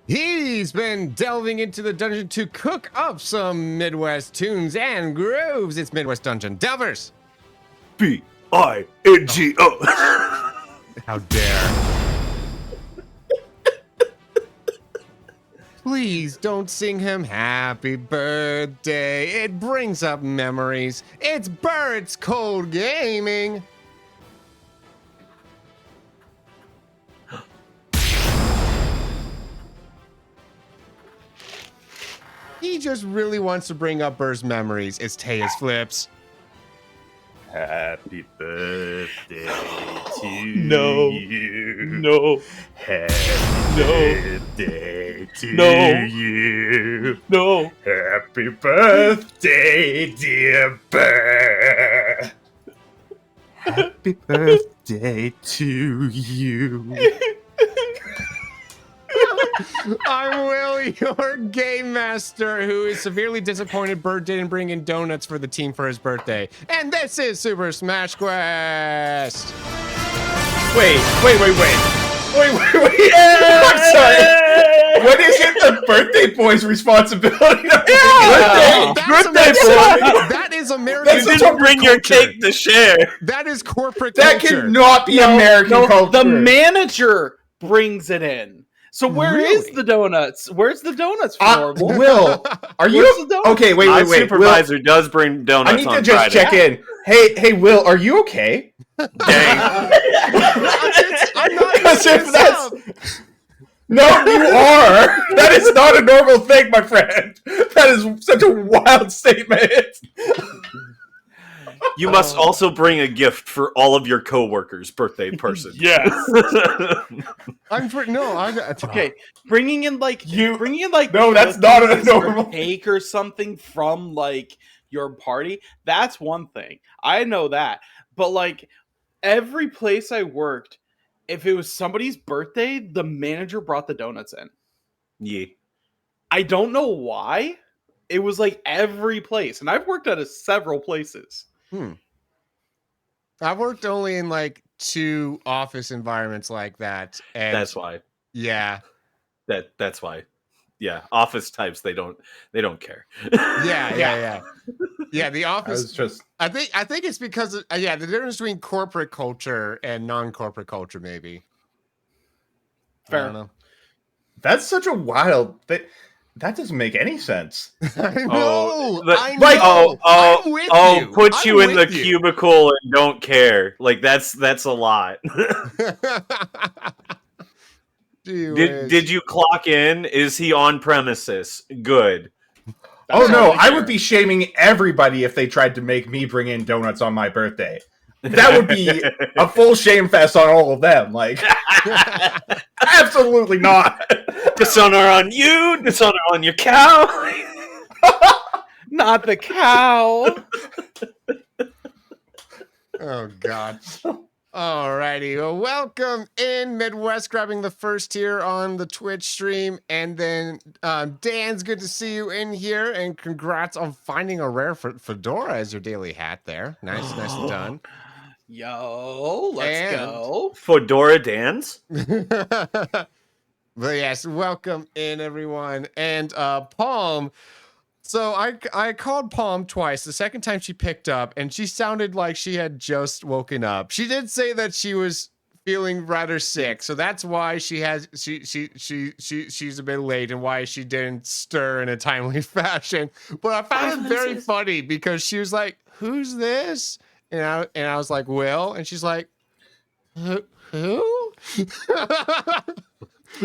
He's been delving into the dungeon to cook up some Midwest tunes and grooves. It's Midwest Dungeon Delvers. BINGO. How dare. Please don't sing him happy birthday. It brings up memories. It's BurrItsColdGaming. He just really wants to bring up Burr's memories. It's TeusFlips. Happy birthday to you. No. Happy birthday to you. No. Happy birthday, dear Burr. Happy birthday to you. I'm Will, your game master, who is severely disappointed Burr didn't bring in donuts for the team for his birthday. And this is Super Smash Quest. Wait. I'm sorry. What is it the birthday boy's responsibility to birthday boy? That is American That's culture. Bring your cake to share. That is corporate That culture. cannot be American culture. The manager brings it in. So where is Really? the donuts? Where's the donuts for normal? Will, are you Where's the donuts? okay? Wait. My Will, supervisor does bring donuts I need on to just Friday. check in. Hey, Will, are you okay? Dang. I'm not Because if this that's up. no, you are. That is not a normal thing, my friend. That is such a wild statement. You must also bring a gift for all of your coworkers' birthday person. Yes. Okay. Bringing in like No, that's not a normal cake or something from like your party. That's one thing. I know that. But like every place I worked, if it was somebody's birthday, the manager brought the donuts in. Yeah. I don't know why. It was like every place, and I've worked at several places. I've worked only in like 2 office environments like that. And That's why. yeah. That's why. Yeah, office types they don't care. Yeah, the office. I think it's because of, the difference between corporate culture and non-corporate culture, maybe. Fair. I don't know. That's such a wild thing. That doesn't make any sense. I know. I know. Like, I'm with you. put I'm you in the with you. cubicle and don't care. Like that's a lot. Did you clock in? Is he on premises? Good. Oh no, I would be shaming everybody if they tried to make me bring in donuts on my birthday. That would be a full shame fest on all of them. Like, absolutely not. Dishonor on you. Dishonor on your cow. Not the cow. Oh God. Alrighty, well, welcome in Midwest, grabbing the first here on the Twitch stream, and then Dan's good to see you in here, and congrats on finding a rare fedora as your daily hat there. Nicely done. Yo, let's go. Fedora Dan's. But yes, welcome in everyone, and Palm. So I called Palm twice. The second time she picked up, and she sounded like she had just woken up. She did say that she was feeling rather sick, so that's why she's a bit late and why she didn't stir in a timely fashion. But I found it very funny because she was like, "Who's this?" And I was like, "Will," and she's like, "Who?"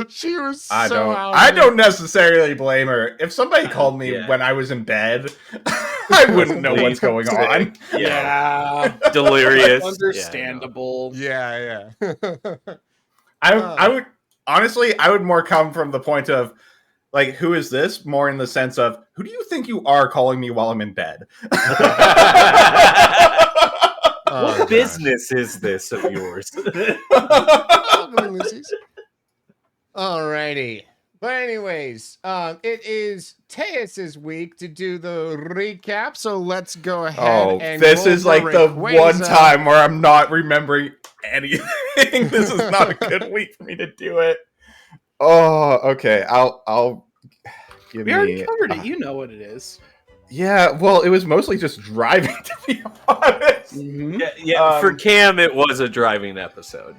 She was I so don't necessarily blame her. If somebody called me when I was in bed, I wouldn't know what's going on. Yeah. Delirious. Understandable. Yeah. I would honestly, I would more come from the point of like, who is this? More in the sense of, who do you think you are calling me while I'm in bed? What business is this of yours? Alrighty. But anyways, it is Teus's week to do the recap, so let's go ahead and this is like the Rayquaza. one time where I'm not remembering anything. This is not a good week for me to do it. Oh, okay. I'll give We already me. covered it. You know what it is. Yeah, well, it was mostly just driving, to be honest. Mm-hmm. Yeah. For Cam, it was a driving episode.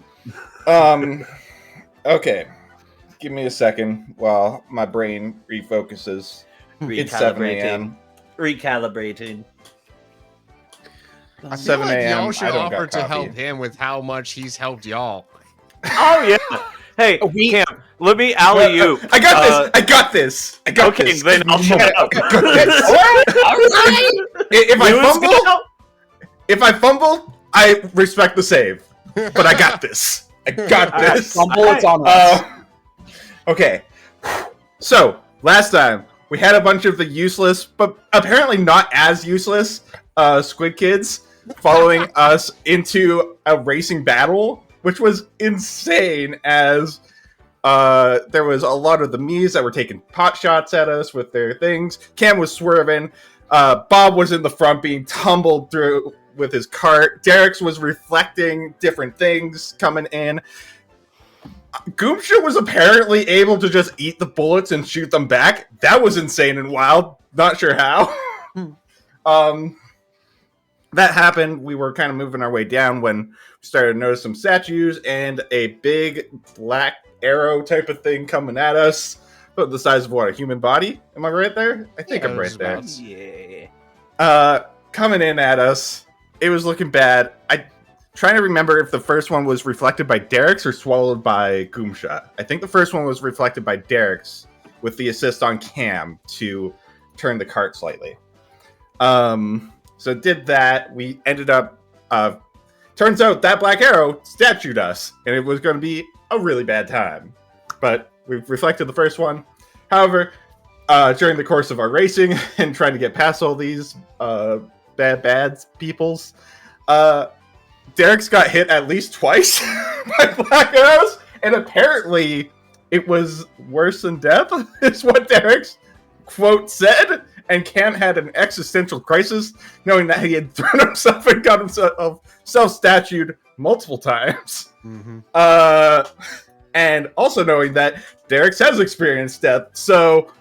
Okay. Give me a second while my brain refocuses. It's 7 a.m. Recalibrating. I feel 7 like a.m. y'all should I don't offer got to coffee. help him with how much he's helped y'all. Oh yeah. Hey, Cam, let me alley you. I got this. I got Okay, this. then I'll shut up. I got this. All right. If I fumble, I respect the save. But I got this. I got this. Fumble, it's on us. Okay. So, last time, we had a bunch of the useless, but apparently not as useless, Squid Kids following us into a racing battle, which was insane as there was a lot of the Miis that were taking pot shots at us with their things. Cam was swerving. Bob was in the front being tumbled through with his cart. Derek's was reflecting different things coming in. Goomsha was apparently able to just eat the bullets and shoot them back. That was insane and wild. Not sure how. That happened. We were kind of moving our way down when we started to notice some statues and a big black arrow type of thing coming at us. About the size of what, a human body? Am I right there? I think I'm right there. Yeah. Coming in at us. It was looking bad. I'm trying to remember if the first one was reflected by Derek's or swallowed by Goomsha. I think the first one was reflected by Derek's with the assist on Cam to turn the cart slightly. So did that. We ended up... turns out that black arrow statued us, and it was going to be a really bad time. But we reflected the first one. However, during the course of our racing and trying to get past all these bad peoples, Derek's got hit at least twice by black arrows, and apparently it was worse than death, is what Derek's quote said. And Cam had an existential crisis, knowing that he had thrown himself and got himself self-statued multiple times. Mm-hmm. And also knowing that Derek's has experienced death, so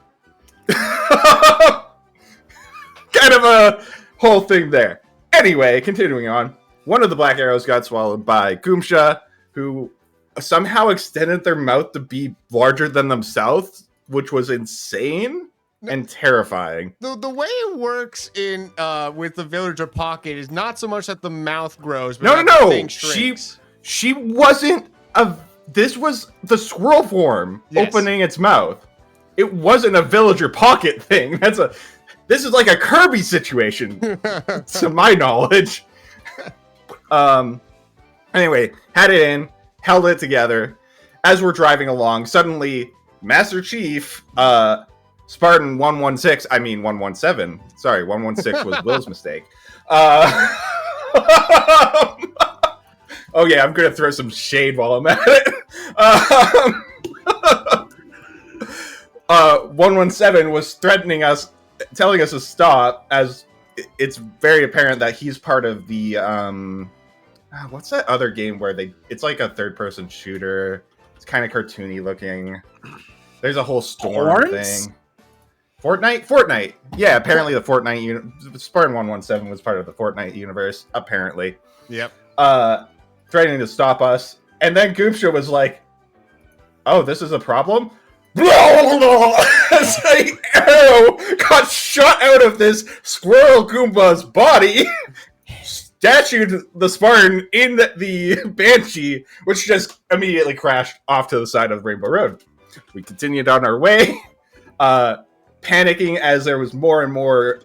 kind of a whole thing there. Anyway, continuing on, one of the black arrows got swallowed by Goomsha, who somehow extended their mouth to be larger than themselves, which was insane and terrifying. The way it works in with the villager pocket is not so much that the mouth grows, but No. the thing shrinks. She wasn't a. This was the squirrel form opening its mouth. It wasn't a villager pocket thing. This is like a Kirby situation, to my knowledge. Anyway, had it in, held it together. As we're driving along, suddenly Master Chief, Spartan 117. Sorry, 116 was Will's mistake. Oh yeah, I'm gonna throw some shade while I'm at it. 117 was threatening us, telling us to stop, as it's very apparent that he's part of the what's that other game where it's like a third-person shooter. It's kind of cartoony looking. There's a whole storm thing. Fortnite. Yeah, apparently the Fortnite Spartan 117 was part of the Fortnite universe. Apparently. Yep. Threatening to stop us, and then Goomsha was like, "Oh, this is a problem." As an arrow got shot out of this squirrel Goomba's body, statued the Spartan in the Banshee, which just immediately crashed off to the side of Rainbow Road. We continued on our way, panicking as there was more and more,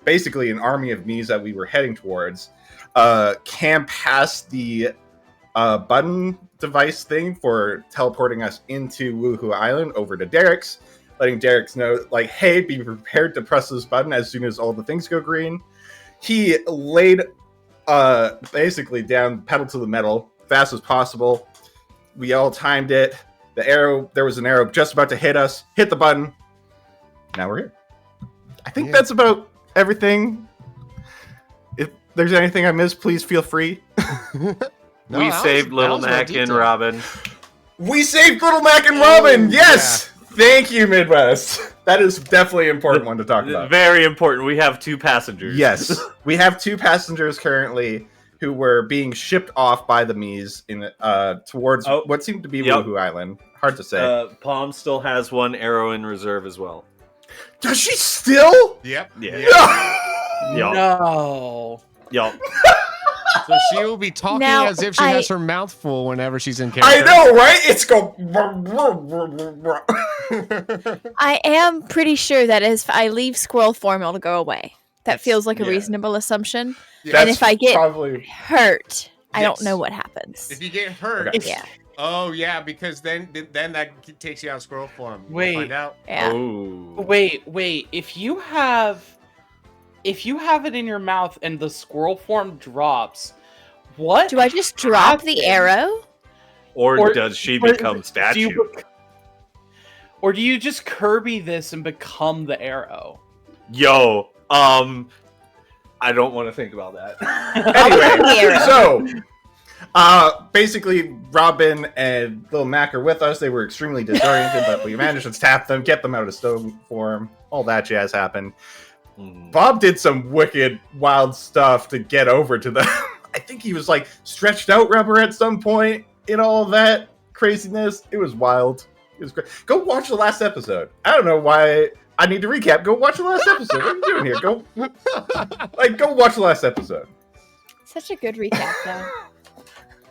basically an army of Miis that we were heading towards. Cam passed the button device thing for teleporting us into Woohoo Island over to Derek's, letting Derek's know, like, hey, be prepared to press this button as soon as all the things go green. He laid basically down, pedal to the metal, fast as possible. We all timed it. There was an arrow just about to hit us, hit the button. Now we're here. I think that's about everything. If there's anything I missed, please feel free. We saved Little Mac and Robin. We saved Little Mac and Robin. Oh, Yes. Thank you, Midwest. That is definitely an important one to talk about. Very important. We have 2 passengers. Yes, we have 2 passengers currently who were being shipped off by the Mies in towards what seemed to be Woohoo Island. Hard to say. Palm still has 1 arrow in reserve as well. Does she still? Yep. Yeah. No. No. Yup. So she will be talking Now, as if she has her mouth full whenever she's in I character. know, right? It's go. I am pretty sure that if I leave squirrel form, it'll go away. That feels like a yeah. reasonable assumption. Yeah. And if I get probably hurt, I don't Yes. know what happens. If you get hurt, Okay. Yeah. oh yeah, because then that takes you out of squirrel form. We'll Wait. find out. Yeah. Oh. Wait. If you have it in your mouth and the squirrel form drops, what? Do I just drop the arrow? Or does she become do statue? you or do you just Kirby this and become the arrow? Yo, I don't want to think about that. Anyway, so basically Robin and Little Mac are with us. They were extremely disoriented, but we managed to tap them, get them out of stone form. All that jazz happened. Bob did some wicked, wild stuff to get over to them. I think he was like stretched out rubber at some point in all of that craziness. It was wild. It was great. Go watch the last episode. I don't know why I need to recap. Go watch the last episode. What are you doing here? Go watch the last episode. Such a good recap, though.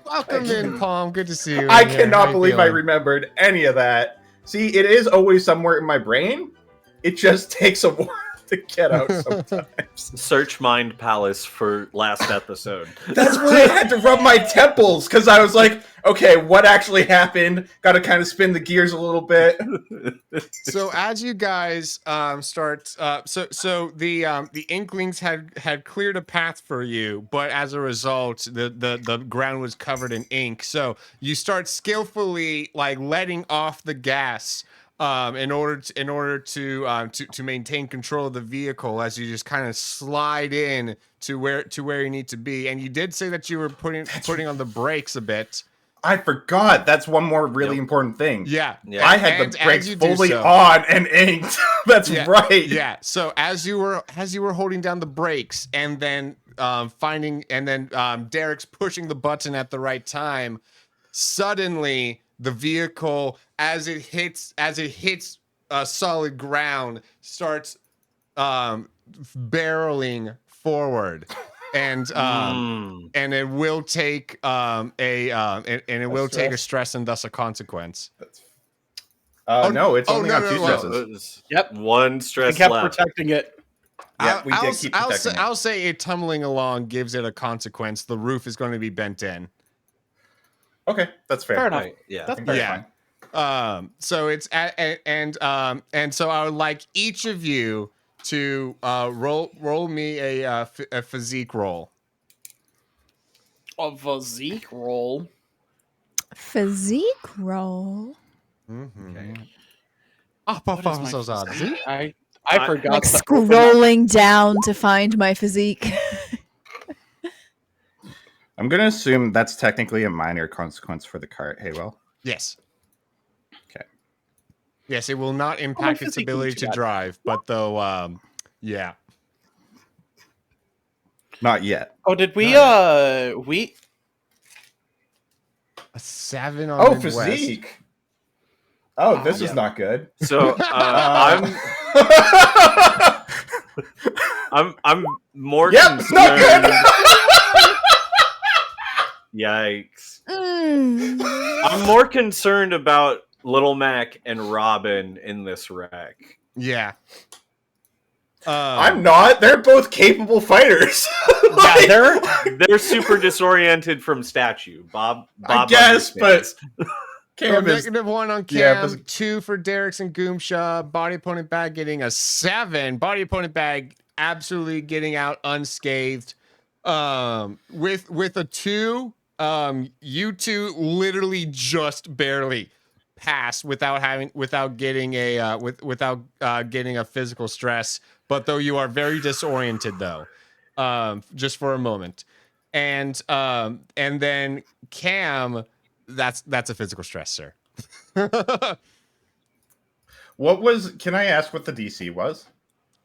Welcome in, Palm. Good to see you. I in here. How cannot you believe I feeling? remembered any of that. See, it is always somewhere in my brain. It just takes a while to get out sometimes. Search Mind Palace for last episode. That's why I had to rub my temples, because I was like, okay, what actually happened? Got to kind of spin the gears a little bit. So as you guys start, so the Inklings had cleared a path for you, but as a result, the ground was covered in ink. So you start skillfully like letting off the gas. In order to maintain control of the vehicle as you just kind of slide in to where you need to be, and you did say that you were putting on the brakes a bit. I forgot. That's one more really important thing. Yeah. I had And the brakes as you do fully so- on and inked. That's right. Yeah. So as you were holding down the brakes and then Derek's pushing the button at the right time, suddenly the vehicle, as it hits solid ground, starts barreling forward, and it will take a stress and thus a consequence. No, it's only on 2 no. stresses. Yep. 1 I stress kept left. protecting it. Yeah, we did keep protecting it. I'll say it tumbling along gives it a consequence. The roof is going to be bent in. Okay, that's fair. Fair enough. Right, yeah. That's That's Yeah. fine. So it's and so I would like each of you to roll me a physique roll. A physique roll. Physique roll. Okay. What is my physique? I forgot. Like to open up- scrolling down to find my physique. I'm going to assume that's technically a minor consequence for the cart. Hey, well. Yes. Okay. Yes, it will not impact its physique ability what to you got? drive, but though, yeah. Not yet. Oh, did we? We. A 7 on Oh, Midwest. physique. Oh, this is not good. So I'm more Yep, concerned. not good. Yikes! Mm. I'm more concerned about Little Mac and Robin in this wreck. Yeah. I'm not. They're both capable fighters. Yeah, They're super disoriented from statue. Bob I guess, understands. but So Cam is -1 on Cam, Yeah, but- 2 for Derek's and Goomshaw. Body opponent bag getting a 7. Body opponent bag absolutely getting out unscathed. With a 2, you two literally just barely pass without getting a physical stress. But though you are very disoriented though, just for a moment, and then Cam, That's a physical stress, sir. Can I ask what the DC was?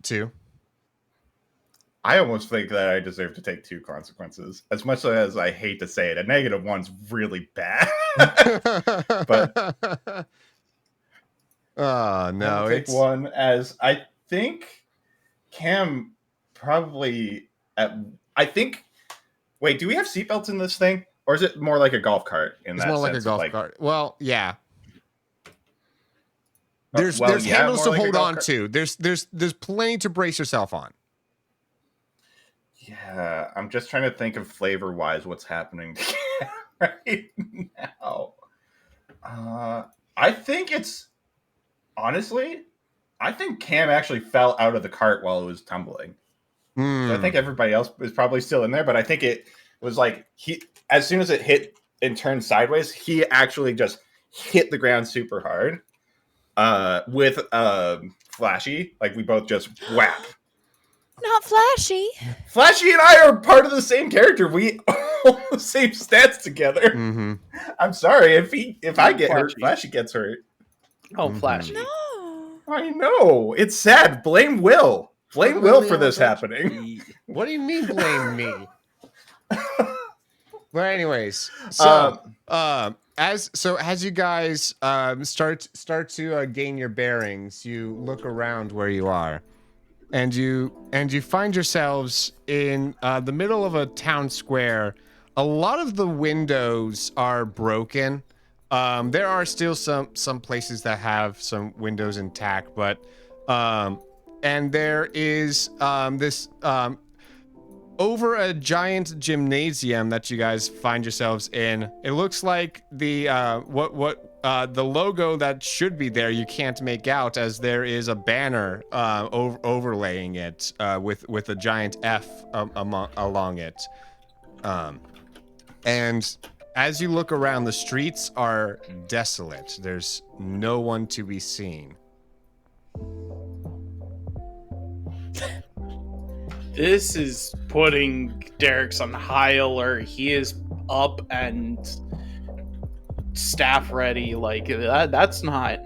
2. I almost think that I deserve to take 2 consequences. As much as I hate to say it, a -1's really bad. But oh no, take it's 1 as I think Cam probably wait, do we have seatbelts in this thing? Or is it more like a golf cart in it's that more like a sense golf of cart. Well, yeah. There's yeah, handles more to like a hold golf on cart. to. There's plenty to brace yourself on. Yeah, I'm just trying to think of flavor-wise what's happening right now. I think Cam actually fell out of the cart while it was tumbling. So I think everybody else is probably still in there, but I think it was like as soon as it hit and turned sideways, he actually just hit the ground super hard. With Flashy, like we both just whap. Not Flashy. Flashy and I are part of the same character. We all the same stats together. Mm-hmm. I'm sorry if I get hurt, Flashy gets hurt. Oh, Flashy. No. I know. It's sad. Blame Will. Blame Will for this happening. What do you mean blame me? But anyways, so as you guys start to gain your bearings, you look around where you are, and you find yourselves in the middle of a town square. A lot of the windows are broken. There are still some places that have some windows intact, but and there is this over a giant gymnasium that you guys find yourselves in. It looks like the the logo that should be there you can't make out, as there is a banner overlaying it with a giant F along it. And as you look around, the streets are desolate. There's no one to be seen. This is putting Derek's on high alert. He is up and staff ready. Like that's not.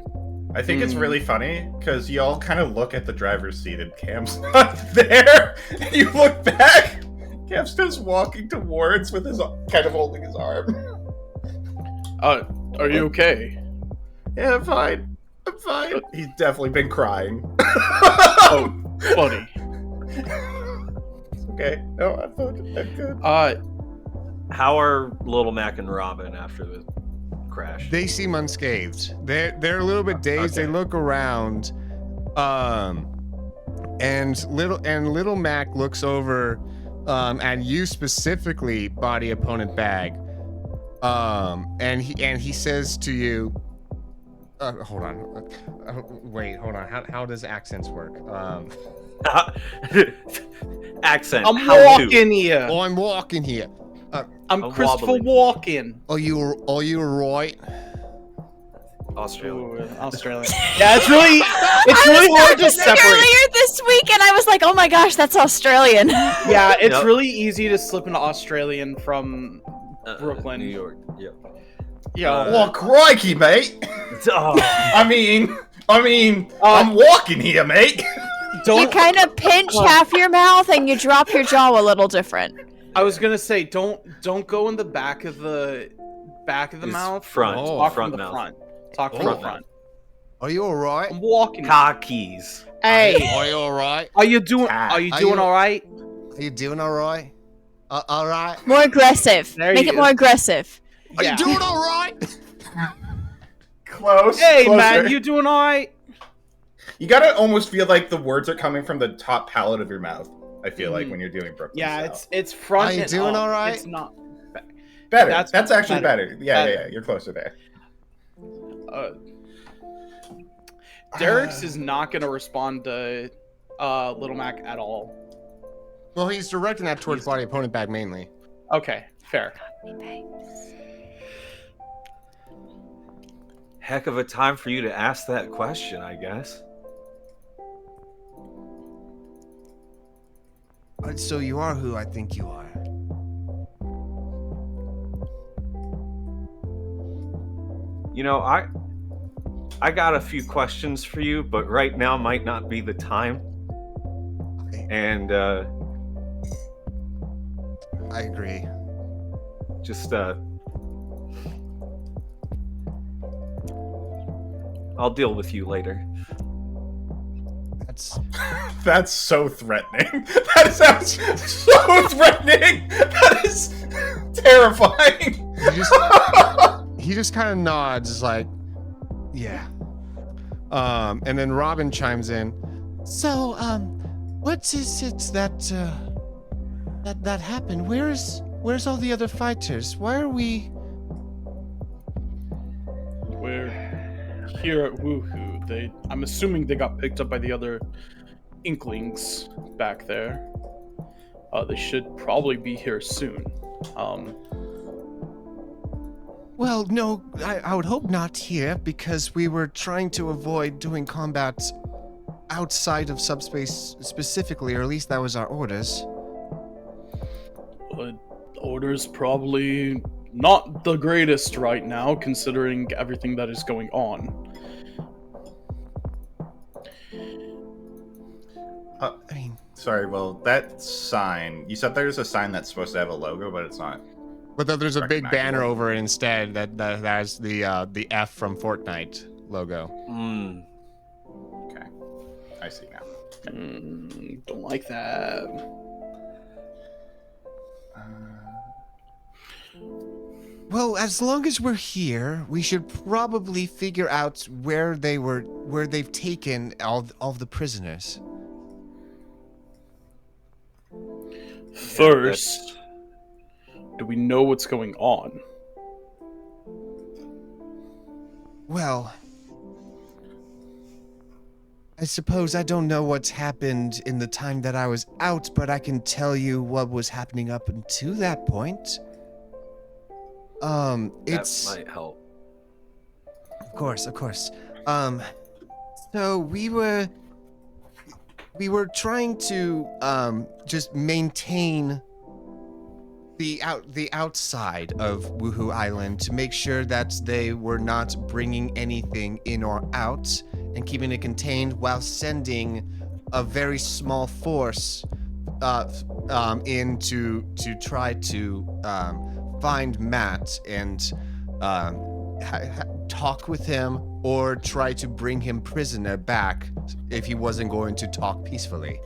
I think it's really funny because you all kind of look at the driver's seat and Cam's not there. And you look back, Cam's just walking towards with his kind of holding his arm. Are you okay? Yeah, I'm fine. I'm fine. He's definitely been crying. Oh, buddy. Okay. No, I'm good. How are Little Mac and Robin after the crash? They seem unscathed. They're a little bit dazed. Okay. They look around, and little Mac looks over at you specifically, body opponent bag, and he says to you, hold on, wait, hold on. How does accents work? Accent. I'm how walking here. Oh, I'm walking here. I'm Christopher Walken. Are you right? Australia. Ooh, Australian. Yeah, it's really hard to separate. Earlier this week, and I was like, "Oh my gosh, that's Australian." Yeah, it's Yep. really easy to slip into Australian from Brooklyn, New York. Yep. Yeah. Oh, crikey, mate. Oh. I mean, I'm walking here, mate. You kind of pinch half your mouth and you drop your jaw a little different. I was gonna say, don't go in the back of the mouth. Front. Oh. Talk Front from the mouth. front. Talk from Front the front. Are you all right? I'm walking. Car keys. Hey, Are you all right? are you doing Are you- all right? Are you doing all right? All right. More aggressive. There Make you it go. more aggressive. Are Yeah. you doing all right? Close. Hey closer. man, you doing all right? You gotta almost feel like the words are coming from the top palate of your mouth. I feel like when you're doing Brooklyn Yeah, style. it's front. Are you and doing up. all right? It's not. better. that's That's actually better. better. Yeah, Better. you're closer there. Derek's is not gonna respond to Little Mac at all. Well, he's directing that towards body opponent bag mainly. Okay, fair. Heck of a time for you to ask that question, I guess. So you are who I think you are. You know, I got a few questions for you, but right now might not be the time. Okay. And I agree. just I'll deal with you later. That's so threatening. That sounds so threatening. That is terrifying. He just kind of nods, like, yeah. And then Robin chimes in. So, what is it that happened? Where's all the other fighters? Why are we? We're here at Woohoo. I'm assuming they got picked up by the other Inklings back there. They should probably be here soon. Well, no, I would hope not here, because we were trying to avoid doing combat outside of subspace specifically, or at least that was our orders. Orders probably not the greatest right now, considering everything that is going on. I mean, sorry, well, that sign, you said there's a sign that's supposed to have a logo, but it's not. but then there's a big banner recognizable. over it instead that has the F from Fortnite logo. Okay, I see now. Don't like that. Well, as long as we're here, we should probably figure out where they've taken all of the prisoners. First, do we know what's going on? Well, I suppose I don't know what's happened in the time that I was out, but I can tell you what was happening up until that point. It's That might help. Of course. So we were trying to just maintain the outside of Woohoo Island to make sure that they were not bringing anything in or out, and keeping it contained while sending a very small force in to try to find Matt and talk with him, or try to bring him prisoner back if he wasn't going to talk peacefully.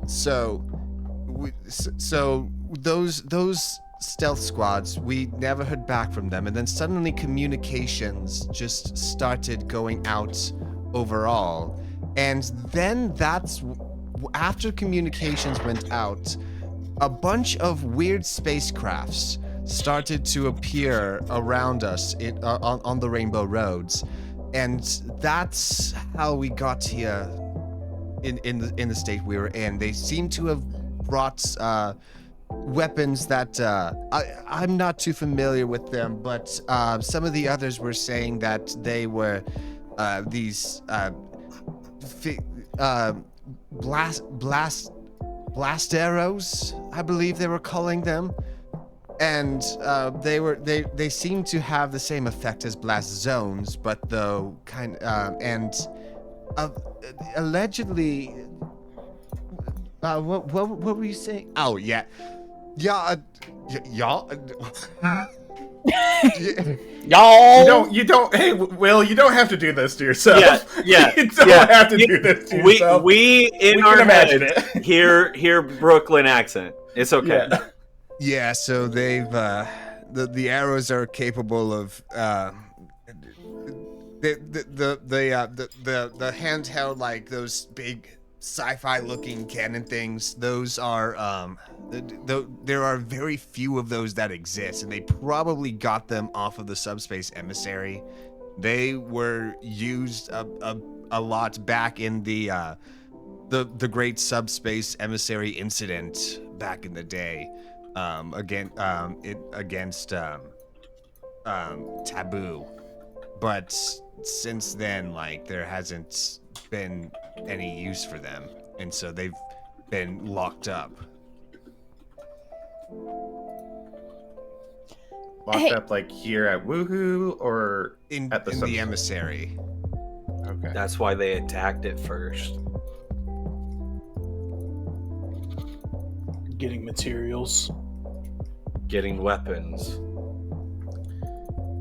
So those stealth squads, we never heard back from them, and then suddenly communications just started going out overall, and then after communications went out, a bunch of weird spacecrafts started to appear around us on the Rainbow Roads, and that's how we got here in the state we were in. They seem to have brought weapons that I'm not too familiar with them, but some of the others were saying that they were these blast arrows, I believe they were calling them, and they seem to have the same effect as blast zones, but though allegedly, what were you saying? Oh yeah, y'all. Y'all! You don't. Hey, Will, you don't have to do this to yourself. Yeah. You don't have to do this to yourself. We in We our can imagine heads it. hear Brooklyn accent. It's okay. Yeah. Yeah, so they've the arrows are capable of the handheld, like those big sci-fi looking cannon things. Those are there are very few of those that exist, and they probably got them off of the subspace emissary. They were used a lot back in the great subspace emissary incident back in the day. Against Taboo, but since then, like, there hasn't been any use for them, and so they've been locked up. locked up like here at Woohoo or in at the the emissary. Okay. That's why they attacked it first. Getting materials. Getting weapons.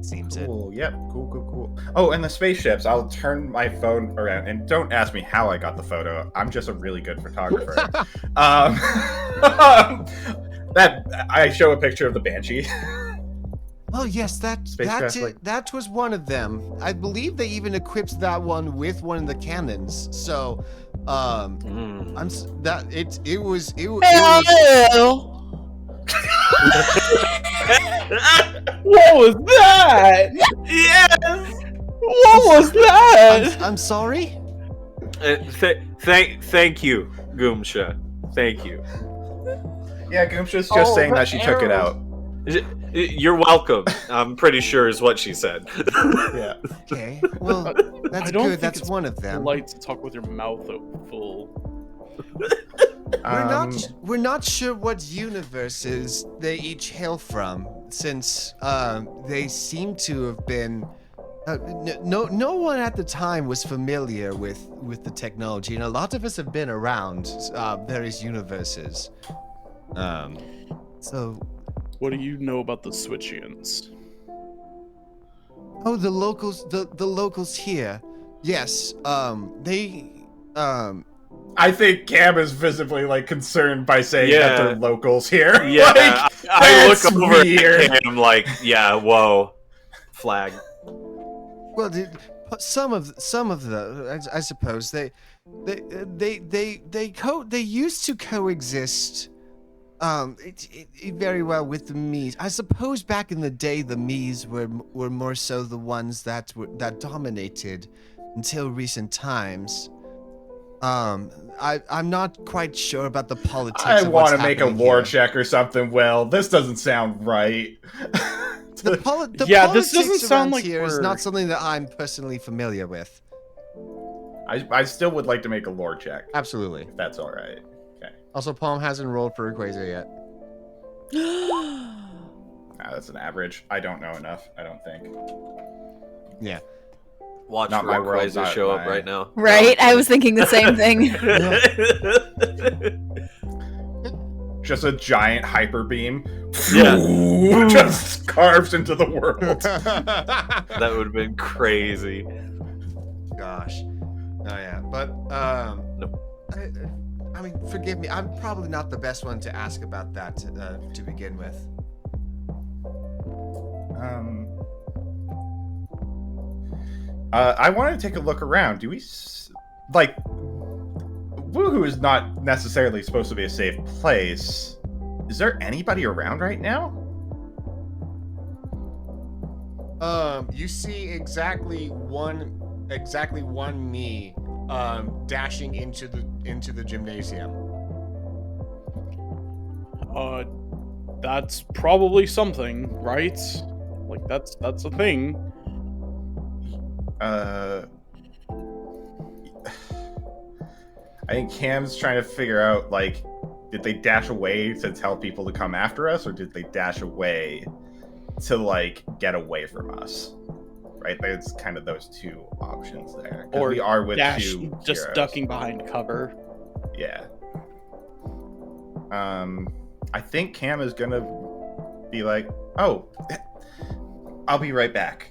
Seems it. Cool. Yep. Cool. Oh, and the spaceships. I'll turn my phone around, and don't ask me how I got the photo. I'm just a really good photographer. That I show a picture of the Banshee. Oh yes, that was one of them. I believe they even equipped that one with one of the cannons. So, it was. Hello. What was that? Yes! What was that? I'm sorry. Thank you, Goomsha. Thank you. Yeah, Goomsha's just saying that she took it out. You're welcome. I'm pretty sure is what she said. Yeah. Okay. Well, that's I don't good. think That's it's one of them. Polite to talk with your mouth full. We're not sure what universes they each hail from, since they seem to have been. No one at the time was familiar with the technology, and a lot of us have been around various universes. So. What do you know about the Switchians? Oh, the locals. The locals here. Yes. They. I think Cam is visibly like concerned by saying that they're locals here. Yeah, Like, I look that's over weird. at him like, yeah, whoa, flag. Well, some of the, I suppose they used to coexist, very well with the Mies. I suppose back in the day the Mies were more so the ones that dominated until recent times. I'm not quite sure about the politics. I want to make a lore check or something. Well, this doesn't sound right. The this doesn't sound like here is not something that I'm personally familiar with. I still would like to make a lore check. Absolutely. If that's all right. Okay. Also, Palm hasn't rolled for Rayquaza yet. That's an average. I don't know enough, I don't think. Yeah. Watch Not my world, Rayquaza not show up mine. right now. Right? I was thinking the same thing. Just a giant hyper beam. Yeah. Just carves into the world. That would have been crazy. Gosh. Oh yeah, but Nope. I mean, forgive me. I'm probably not the best one to ask about that to begin with. I want to take a look around. Do we like? Woohoo is not necessarily supposed to be a safe place. Is there anybody around right now? You see exactly one me dashing into the gymnasium. That's probably something, right? Like that's a thing. I think Cam's trying to figure out, like, did they dash away to tell people to come after us, or did they dash away to, like, get away from us? Right? There's kind of those two options there. 'Cause Or we are with dash, two just heroes. ducking behind cover. Yeah. I think Cam is gonna be like, oh, I'll be right back.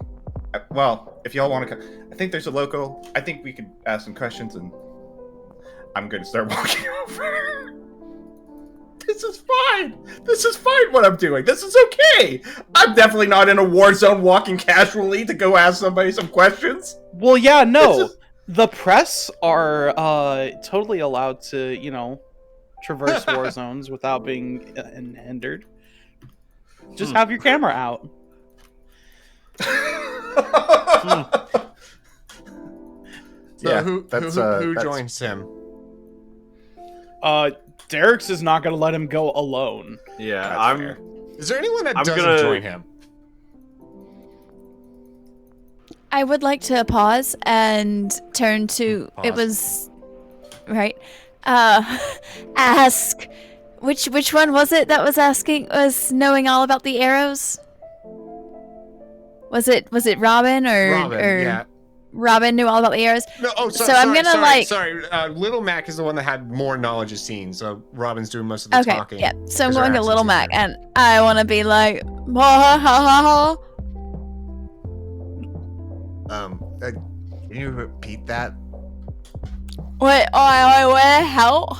Well, if y'all want to come, I think there's a local. I think we could ask some questions, and I'm gonna start walking over. This is fine. This is fine what I'm doing. This is okay. I'm definitely not in a war zone walking casually to go ask somebody some questions. Well, yeah, no. The press are totally allowed to, traverse war zones without being hindered. Just have your camera out. So Yeah, who that's joins him? Derek's is not going to let him go alone. Yeah, That's fair. Is there anyone that I'm doesn't gonna- join him? I would like to pause and turn to it Pause. was right. Ask which one was it that was knowing all about the arrows? Was it Robin or Robin, yeah. Robin knew all about the arrows? No, I'm gonna sorry. Little Mac is the one that had more knowledge of scenes, so Robin's doing most of the talking. Yeah. So I'm 'cause her going to accent's Little Mac, easier. and I want to be like, ha ha ha ha. Can you repeat that? Wait, where help?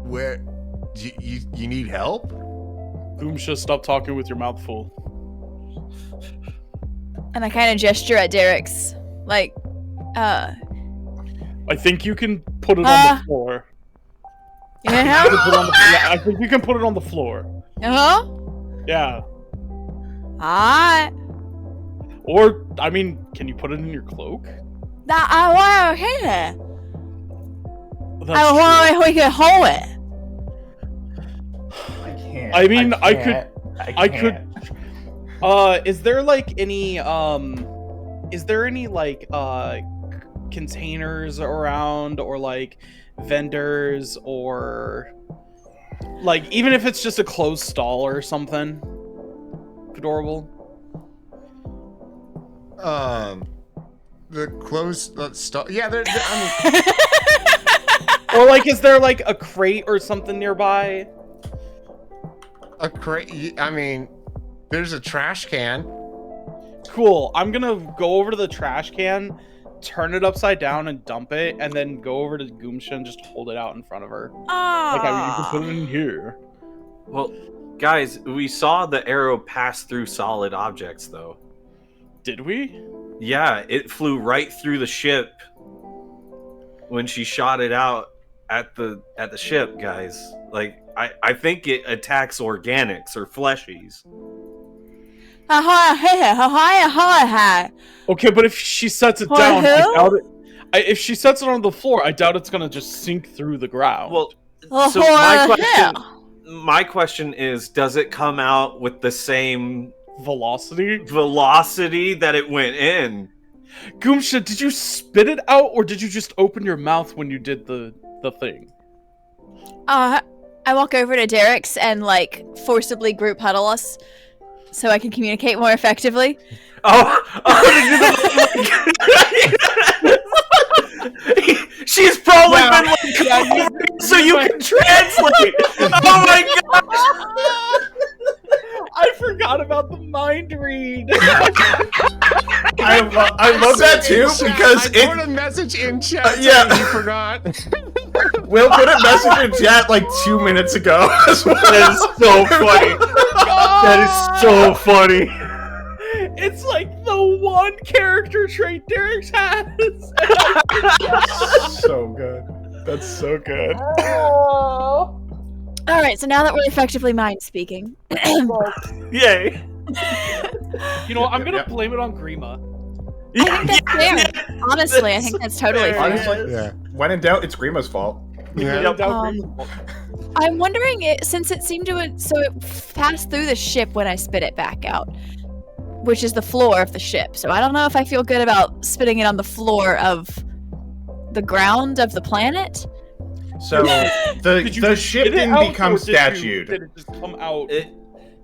Where you need help? Goomsha, stop talking with your mouth full. And I kind of gesture at Derek's, like, I think you can put it on the floor. yeah, I think you can put it on the floor. Yeah. Alright. Or, I mean, can you put it in your cloak? I want to hit it. That's I true. want we can hold it. I can't. I mean, I can't. could. Is there like any containers around, or like vendors, or like even if it's just a closed stall or something? Adorable. The closed stall. Yeah, I mean, Or like, is there like a crate or something nearby? a crate. I mean, there's a trash can. Cool. I'm gonna go over to the trash can, turn it upside down and dump it, and then go over to Goomsha and just hold it out in front of her. Like, you can put it in here. Well, guys, we saw the arrow pass through solid objects, though. Did we? Yeah, it flew right through the ship when she shot it out at the ship, guys. Like, I think it attacks organics or fleshies. Okay, but if she sets it What, down, I who? doubt it. if she sets it on the floor, I doubt it's gonna just sink through the ground. Well, Oh, so my question is, does it come out with the same velocity. that it went in? Goomsha, did you spit it out, or did you just open your mouth when you did the thing? I walk over to Derek's and like forcibly group huddle us so I can communicate more effectively. She's probably been like, so you can translate. Oh my god! I forgot about the mind read. I love that too, because I put a message in chat. yeah. You forgot. Will put a message in chat like 2 minutes ago. That is so funny. That is so funny. It's like the one character trait Derek has. So good. That's so good. All right, so now that we're effectively mind speaking, Yay. You know what? I'm gonna blame it on Grima. I think that's fair. Honestly, I think that's totally fair. Honestly, Yeah. when in doubt, it's Grima's fault. Yeah. I'm wondering, since it seemed to, so it passed through the ship when I spit it back out, which is the floor of the ship. So I don't know if I feel good about spitting it on the floor of the ground of the planet. So the ship Did it didn't out, become or did statued. Did it just come out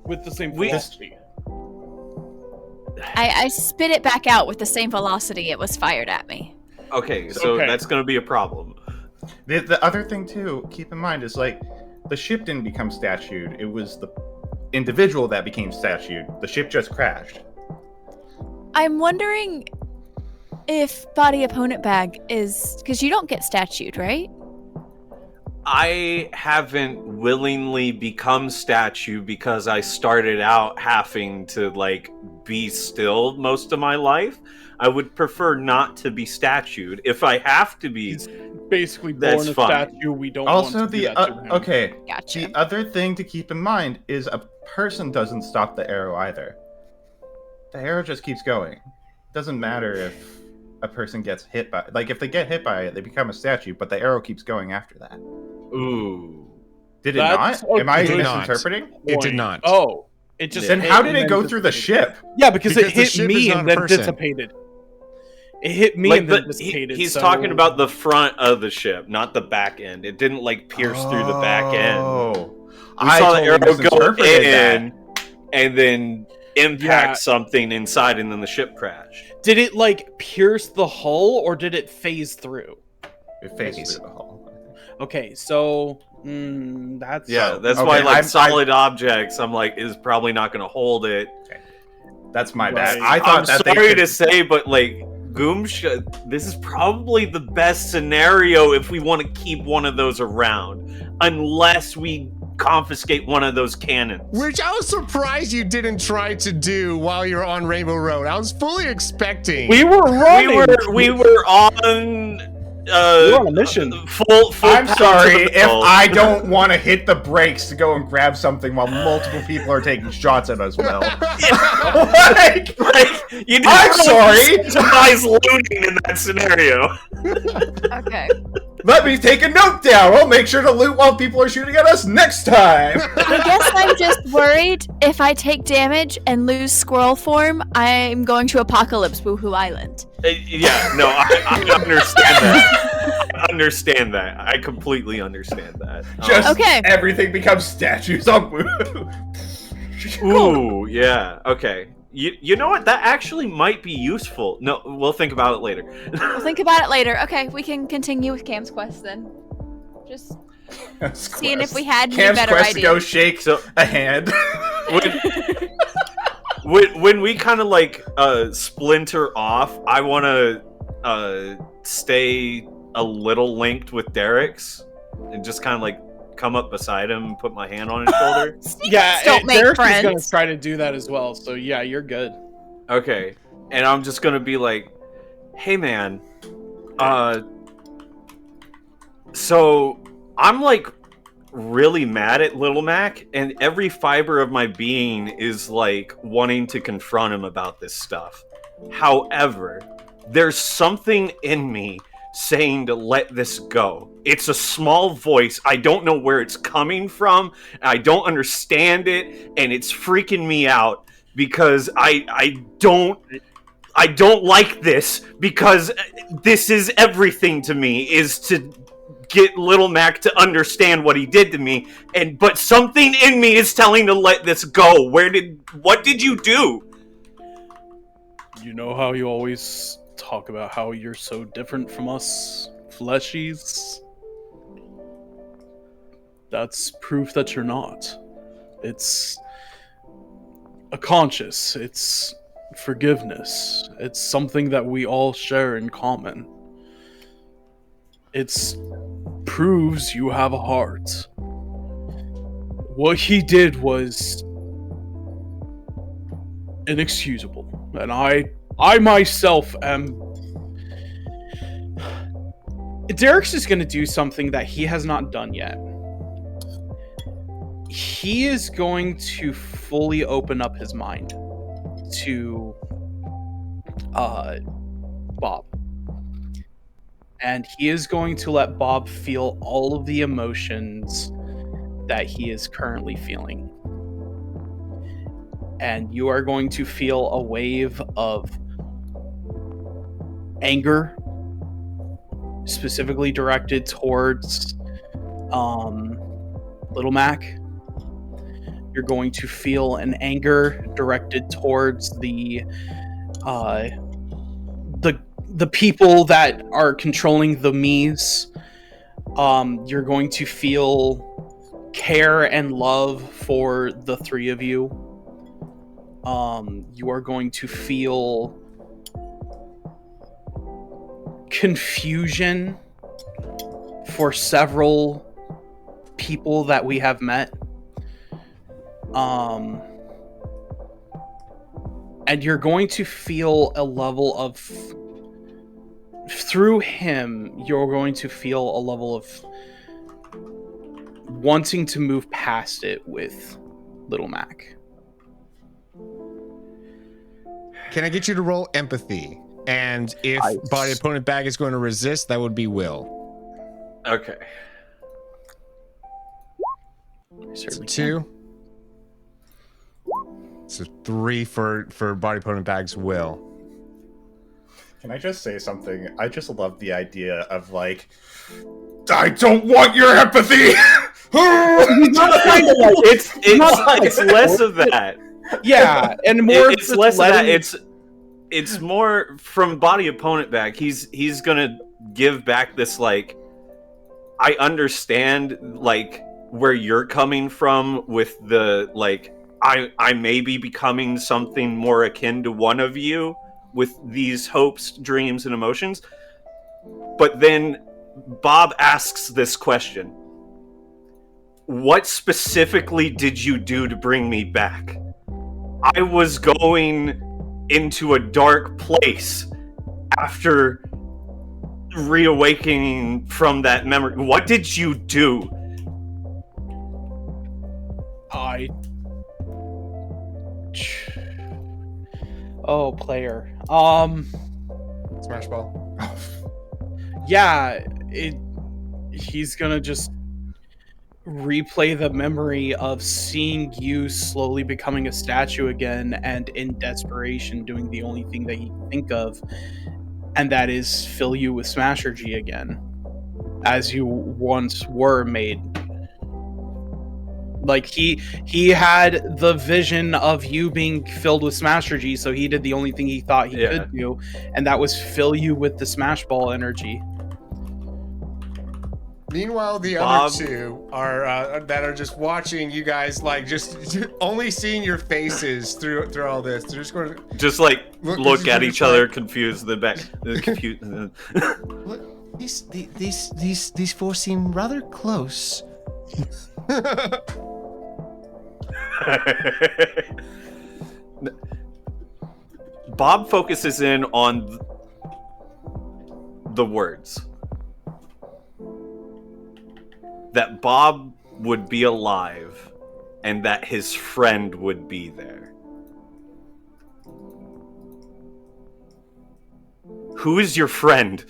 with the same velocity? I spit it back out with the same velocity it was fired at me. Okay, so that's gonna be a problem. The other thing too, keep in mind, is like the ship didn't become statued. It was the individual that became statued. The ship just crashed. I'm wondering if body opponent bag is, because you don't get statued, right? I haven't willingly become statue because I started out having to like be still most of my life. I would prefer not to be statued. If I have to be, He's basically that's born a fine. statue. We don't Also, want to do the that to him. okay. Gotcha. The other thing to keep in mind is a person doesn't stop the arrow either. The arrow just keeps going. Doesn't matter if a person gets hit by, like, if they get hit by it, they become a statue, but the arrow keeps going after that. ooh. Did it That's not? Am I It did not. misinterpreting? It did not. Oh, it just. Then hit how did and it go then through the dissipated. ship? Yeah, because it Because the hit ship is me not and a then person. dissipated. It hit me Like, and then but dissipated. he's so- talking about the front of the ship, not the back end. It didn't like pierce through the back end. Oh, We saw the arrow go misinterpreted that. in, and then impact something inside and then the ship crashed. Did it like pierce the hull or did it phase through? It phased through the hull. Okay, so that's That's Okay, why like I'm- solid objects, I'm like, is probably not going to hold it. That's my bad. Right. I thought I'm that sorry they to say, but like this is probably the best scenario if we want to keep one of those around, unless we confiscate one of those cannons. Which I was surprised you didn't try to do while you're on Rainbow Road. I was fully expecting. we were running. We were on We were on a mission. Full I'm pound sorry to the if middle. I don't want to hit the brakes to go and grab something while multiple people are taking shots at us. Well, like, You I'm sorry. Incentivize looting in that scenario. Okay. let me take a note down. I'll make sure to loot while people are shooting at us next time. I guess I'm just worried if I take damage and lose squirrel form, I'm going to Apocalypse Woohoo Island. Yeah, no, I understand that. I understand that. I completely understand that. Just Okay. everything becomes statues on Woo. Ooh, yeah. Okay. You know what? That actually might be useful. No, we'll think about it later. We'll think about it later. Okay, we can continue with Cam's quest then. Just seeing if we had any Cam's better quest to go ideas. shake So- a hand. when we kind of like splinter off, I want to stay a little linked with Derek's and just kind of like come up beside him and put my hand on his shoulder. Yeah, Don't make Derek is gonna friends. try to do that as well. So yeah, you're good. Okay. And I'm just gonna be like, hey man, so I'm like really mad at Little Mac, and every fiber of my being is like wanting to confront him about this stuff. However, there's something in me saying to let this go. It's a small voice. I don't know where it's coming from. I don't understand it, and it's freaking me out because I don't like this, because this is everything to me, is to get Little Mac to understand what he did to me, but something in me is telling to let this go. What did you do? You know how you always talk about how you're so different from us fleshies? That's proof that you're not. It's a conscience. It's forgiveness. It's something that we all share in common. It's proves you have a heart. What he did was inexcusable, and I myself am. Derek's is going to do something that he has not done yet. He is going to fully open up his mind to Bob. And he is going to let Bob feel all of the emotions that he is currently feeling. And you are going to feel a wave of anger, specifically directed towards Little Mac. You're going to feel an anger directed towards the people that are controlling the Mies. You're going to feel care and love for the three of you. You are going to feel confusion for several people that we have met. And you're going to feel a level of, through him, you're going to feel a level of wanting to move past it with Little Mac. Can I get you to roll empathy? And if body opponent bag is going to resist, that would be will. Okay. So 2. So 3 for body opponent bag's will. Can I just say something? I just love the idea of like, I don't want your empathy. It's less of that. Yeah, and more It's just less of that. letting It's more from body opponent back. He's gonna give back this like, I understand like where you're coming from with the like, I may be becoming something more akin to one of you with these hopes, dreams, and emotions. But then Bob asks this question: what specifically did you do to bring me back? I was going into a dark place after reawakening from that memory. What did you do? player. Smash ball. Yeah, he's gonna just replay the memory of seeing you slowly becoming a statue again, and in desperation doing the only thing that he can think of, and that is fill you with Smashergy again, as you once were made. Like he had the vision of you being filled with Smashergy, so he did the only thing he thought he could do, and that was fill you with the Smash Ball energy. Meanwhile, the Bob- other two are that are just watching you guys, like just only seeing your faces through all this. They're just going to Just like look at each like, other, confused. Confused. What? These four seem rather close. Bob focuses in on the words that Bob would be alive and that his friend would be there. Who is your friend?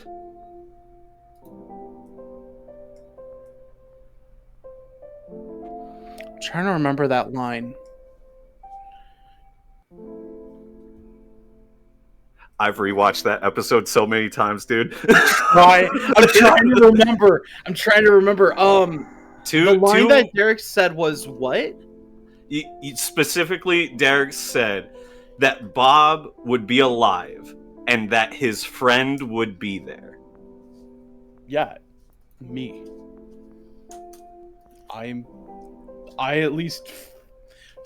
I'm trying to remember that line. I've rewatched that episode so many times, dude. I'm trying to remember. The line that Derek said was what? Specifically, Derek said that Bob would be alive and that his friend would be there. Yeah, me. I at least,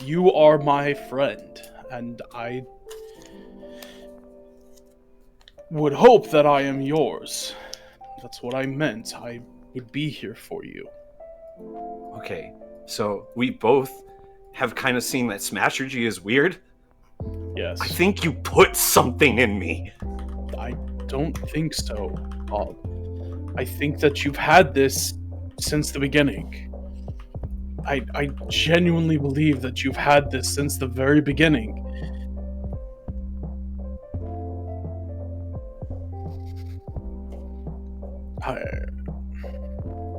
you are my friend, and I would hope that I am yours. That's what I meant. I would be here for you. Okay, so we both have kind of seen that Smashergy is weird. Yes. I think you put something in me. I don't think so, Bob. I think that you've had this since the beginning. I genuinely believe that you've had this since the very beginning.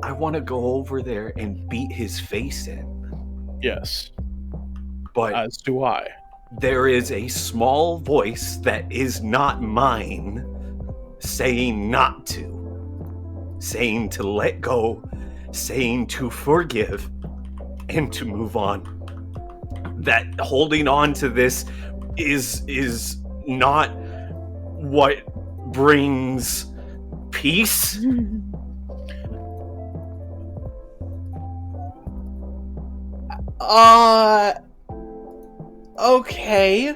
I want to go over there and beat his face in. Yes. But as do I. There is a small voice that is not mine saying not to, saying to let go, saying to forgive, and to move on. That holding on to this is not what brings peace. Okay.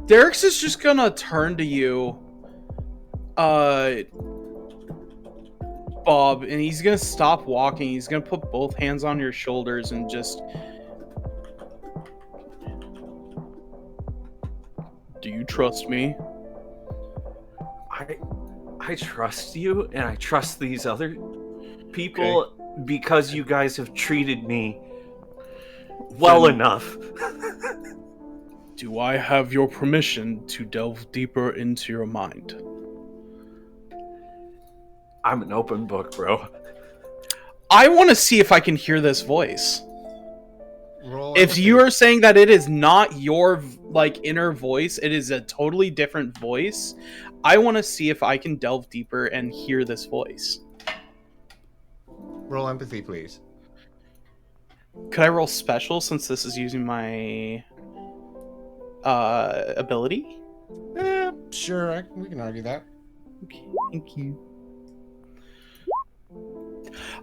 Derek's is just gonna turn to you, Bob, and he's gonna stop walking. He's gonna put both hands on your shoulders and just... Do you trust me? I trust you, and I trust these other people because you guys have treated me well enough. Do I have your permission to delve deeper into your mind? I'm an open book, bro. I want to see if I can hear this voice. If you are saying that it is not your inner voice, it is a totally different voice, I want to see if I can delve deeper and hear this voice. Roll empathy, please. Could I roll special since this is using my ability? Sure, we can argue that. Okay, thank you.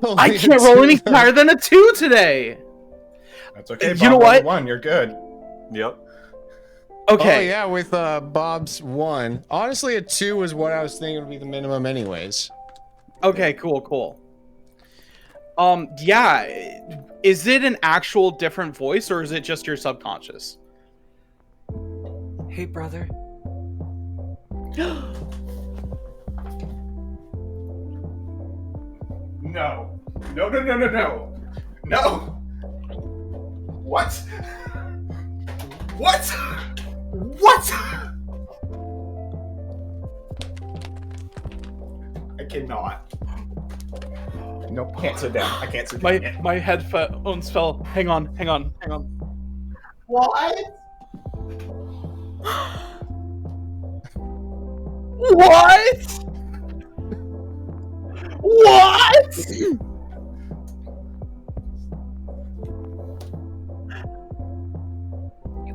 Only I a can't roll any 2. higher than a 2 today. That's okay. You know Bob rolled what? a 1. You're good. Yep. Okay. Oh yeah, with Bob's 1. Honestly, a 2 was what I was thinking would be the minimum, anyways. Okay. Cool. Yeah. Is it an actual different voice or is it just your subconscious? Hey, brother. No. No. No. What? What? What? I cannot. Nope, can't sit down. I can't sit down. My headphones fell. Hang on. What? What? What?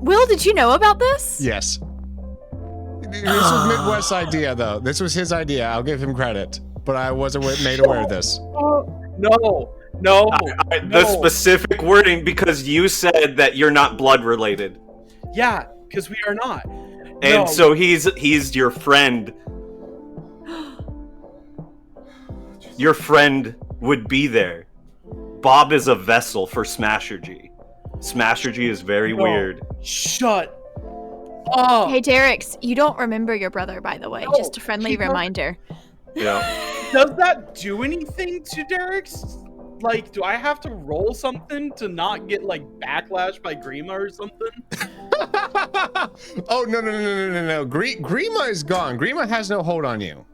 Will, did you know about this? Yes. This was Midwest's idea, though. This was his idea. I'll give him credit. But I wasn't made aware of this. No. The specific wording, because you said that you're not blood related. Yeah, because we are not. And No. so he's your friend. Your friend would be there. Bob is a vessel for Smashergy. Smashergy is very No. weird. Shut up. Hey, Derek's, you don't remember your brother, by the way. No, Just a friendly he doesn't. reminder. Yeah. Does that do anything to Derek's? Like, do I have to roll something to not get, like, backlash by Grima or something? Oh, no. Grima is gone. Grima has no hold on you.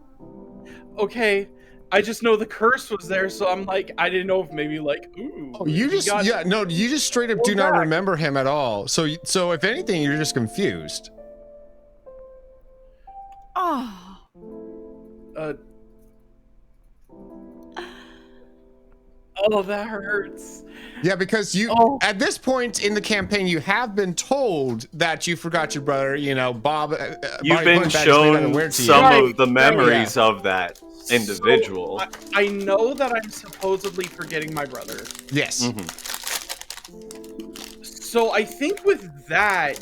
Okay, I just know the curse was there, so I'm like, I didn't know if maybe, like, ooh. Oh, you just, you just straight up do not back. remember him at all. So if anything, you're just confused. Oh. Oh, that hurts. Yeah, because at this point in the campaign, you have been told that you forgot your brother. You know, Bob. You've Barney been Puddingback is shown made unaware to you. some Right, of the memories of that individual. So, I know that I'm supposedly forgetting my brother. Yes. So I think with that,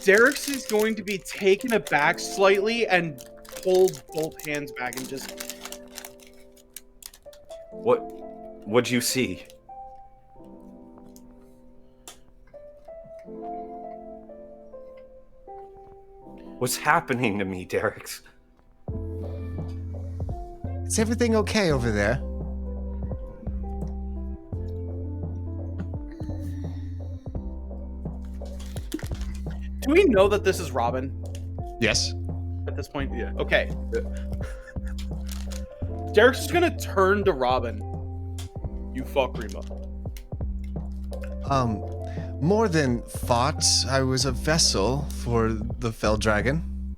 Derek's is going to be taken aback slightly and hold both hands back and just... What'd you see? What's happening to me, Derek? Is everything okay over there? Do we know that this is Robin Yes. at this point? Yeah. Okay. Derek's just gonna turn to Robin. You fuck Rima. More than fought, I was a vessel for the Fell Dragon.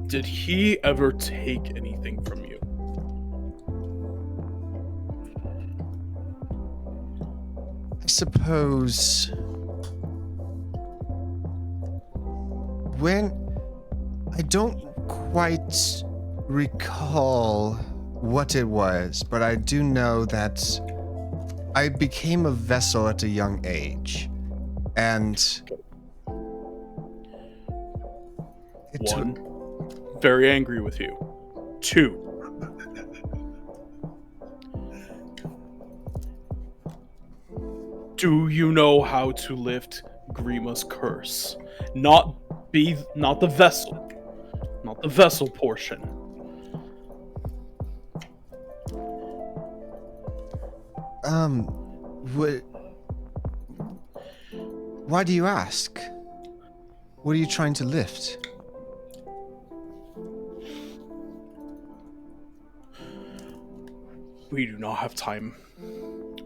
Did he ever take anything from you? I suppose when I don't quite recall what it was, but I do know that I became a vessel at a young age. And One, very angry with you. 2, do you know how to lift Grima's curse? Not the vessel. Not the vessel portion. why do you ask? What are you trying to lift? We do not have time.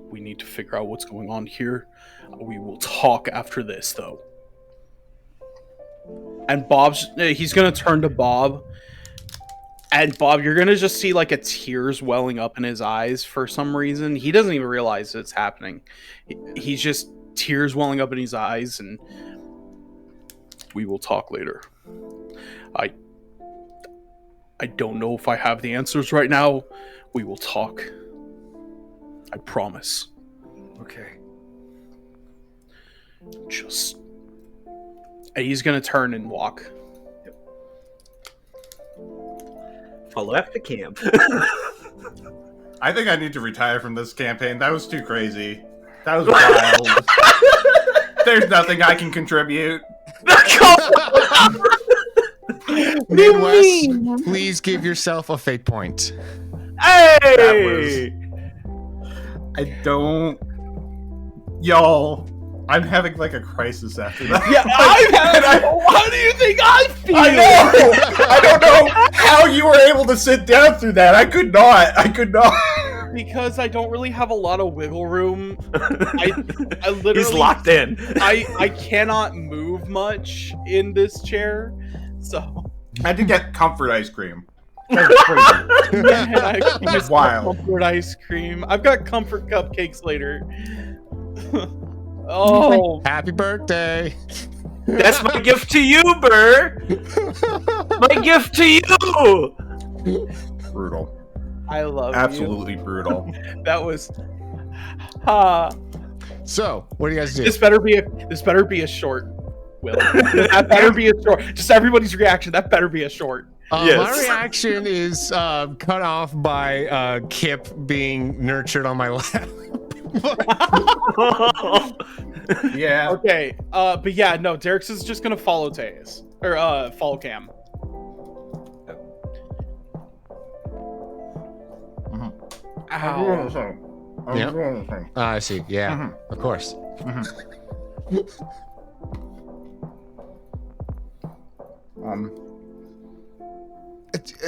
We need to figure out what's going on here. We will talk after this, though. And he's gonna turn to Bob. And Bob, you're gonna just see like a tears welling up in his eyes for some reason. He doesn't even realize it's happening. He's just tears welling up in his eyes, and we will talk later. I don't know if I have the answers right now. We will talk. I promise. Okay. Just. And he's gonna turn and walk. Follow after camp. I think I need to retire from this campaign. That was too crazy. That was wild. There's nothing I can contribute. Midwest, please give yourself a fate point. Hey! I don't. Y'all, I'm having like a crisis after that. Yeah, how do you think I feel? I know! I don't know how you were able to sit down through that. I could not. Because I don't really have a lot of wiggle room. I literally... He's locked in. I cannot move much in this chair, so... I had to get comfort ice cream. That's crazy. Man, I That's wild. Comfort ice cream. I've got comfort cupcakes later. Oh, Happy birthday. That's my gift to you, Burr. My gift to you. Brutal. I love Absolutely brutal. you. That was... So, what do you guys do? This better be a short, Will. That better be a short. Just everybody's reaction. That better be a short. Yes. My reaction is cut off by Kip being nurtured on my lap. Yeah. Okay, but yeah, no, Derek's is just gonna follow Teus. Or, follow Cam. Ow. Yeah. I see. Yeah, of course.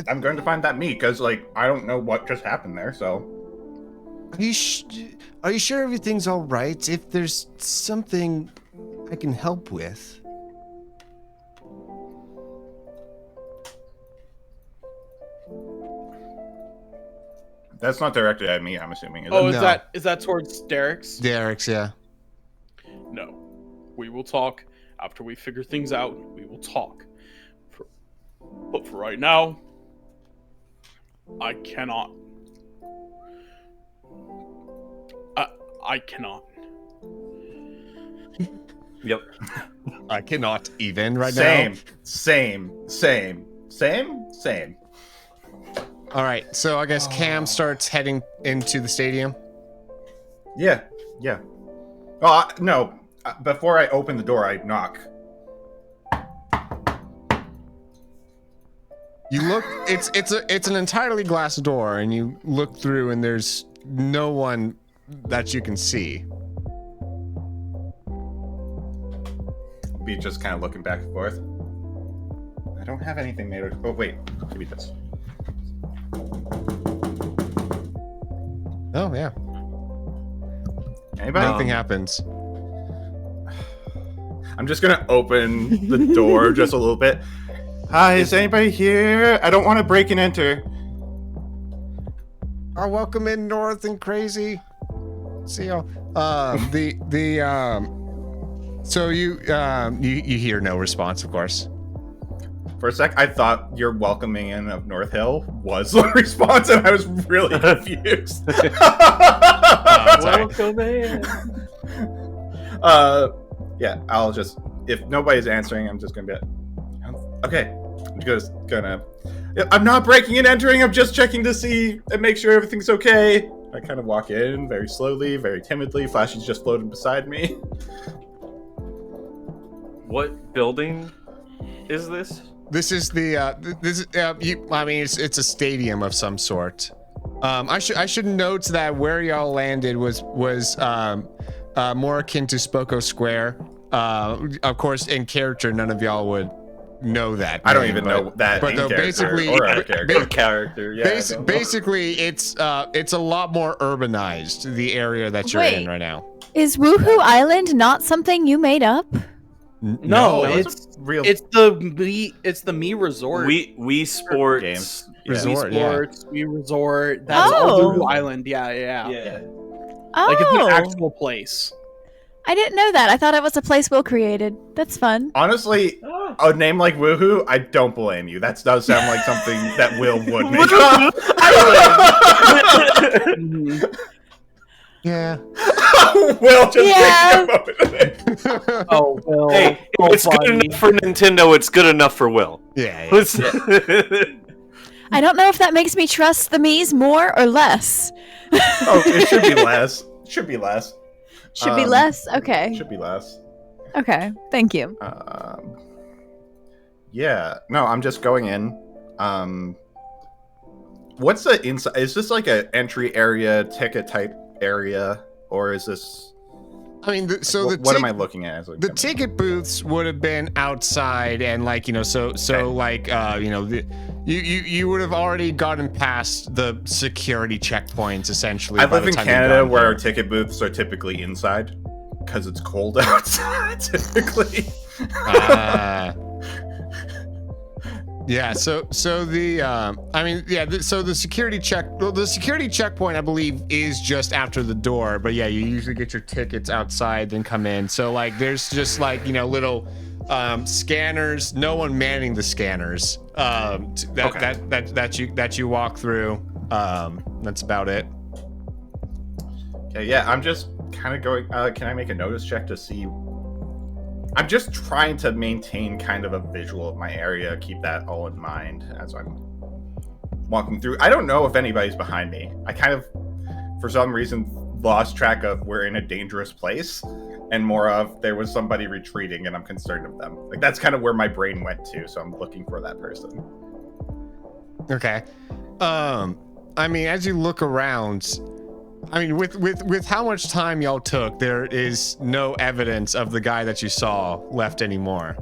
I'm going to find that meat because, like, I don't know what just happened there. So, Are you sure everything's all right? If there's something I can help with. that's not directed at me. I'm assuming. Is Oh, it? No. is that towards Derek's? Derek's, yeah. No. We will talk after we figure things out. We will talk. But for right now, I cannot. I cannot. Yep. I cannot even right now. Same. All right, so I guess Cam starts heading into the stadium. Yeah. Oh no! Before I open the door, I knock. You look. It's an entirely glass door, and you look through, and there's no one that you can see. Be just kind of looking back and forth. I don't have anything made of. Oh wait, give me this. Oh yeah. Anybody? Nothing happens. I'm just gonna open the door just a little bit. Hi, is anybody here? I don't want to break and enter. Our welcome in North and Crazy. See y'all. So you hear no response, of course. For a sec, I thought your welcoming in of North Hill was the response, and I was really confused. Welcome in. Yeah, I'll just, if nobody's answering, I'm just gonna be like, okay. I'm just gonna. I'm not breaking and entering. I'm just checking to see and make sure everything's okay. I kind of walk in very slowly, very timidly. Flashy's just floating beside me. What building is this? This is the I mean, it's a stadium of some sort. I should note that where y'all landed was more akin to Spoko Square. Of course, in character, none of y'all would know that. I don't even know that. But in though character basically, or out of character. Character, yeah. basically, it's a lot more urbanized. The area that you're in Wait. right now. Is Woohoo Island not something you made up? No, it's real. it's the Me Resort. We Sports Games. Resort. We Yeah. Sports, We Resort. That's Oh. Blue Island. Yeah. Oh, Like it's an actual place. I didn't know that. I thought it was a place Will created. That's fun. Honestly, a name like Woohoo, I don't blame you. That does sound like something that Will would make up. Yeah. Will just Yeah. take a moment. Oh, Will. Hey, so it's good funny. enough for Nintendo. It's good enough for Will. Yeah. I don't know if that makes me trust the Mies more or less. Oh, it should be less. Should be less. Should be less? Okay. Should be less. Okay. Thank you. Yeah. No, I'm just going in. What's the inside? Is this like an entry area, ticket type area, or is this? I mean, What am I looking at? The ticket booths would have been outside, and like you would have already gotten past the security checkpoints essentially. I by live the in time you've Canada gotten where here. our ticket booths are typically inside because it's cold outside. Typically. Yeah. So the security checkpoint I believe is just after the door, but yeah, you usually get your tickets outside, then come in. So like, there's just like little scanners. No one manning the scanners. That you walk through. That's about it. Okay, yeah, I'm just kind of going. Can I make a notice check to see? I'm just trying to maintain kind of a visual of my area, keep that all in mind as I'm walking through. I don't know if anybody's behind me. I kind of, for some reason, lost track of we're in a dangerous place, and more of there was somebody retreating and I'm concerned of them. Like that's kind of where my brain went to, so I'm looking for that person. Okay. I mean, as you look around, I mean, with how much time y'all took, there is no evidence of the guy that you saw left anymore.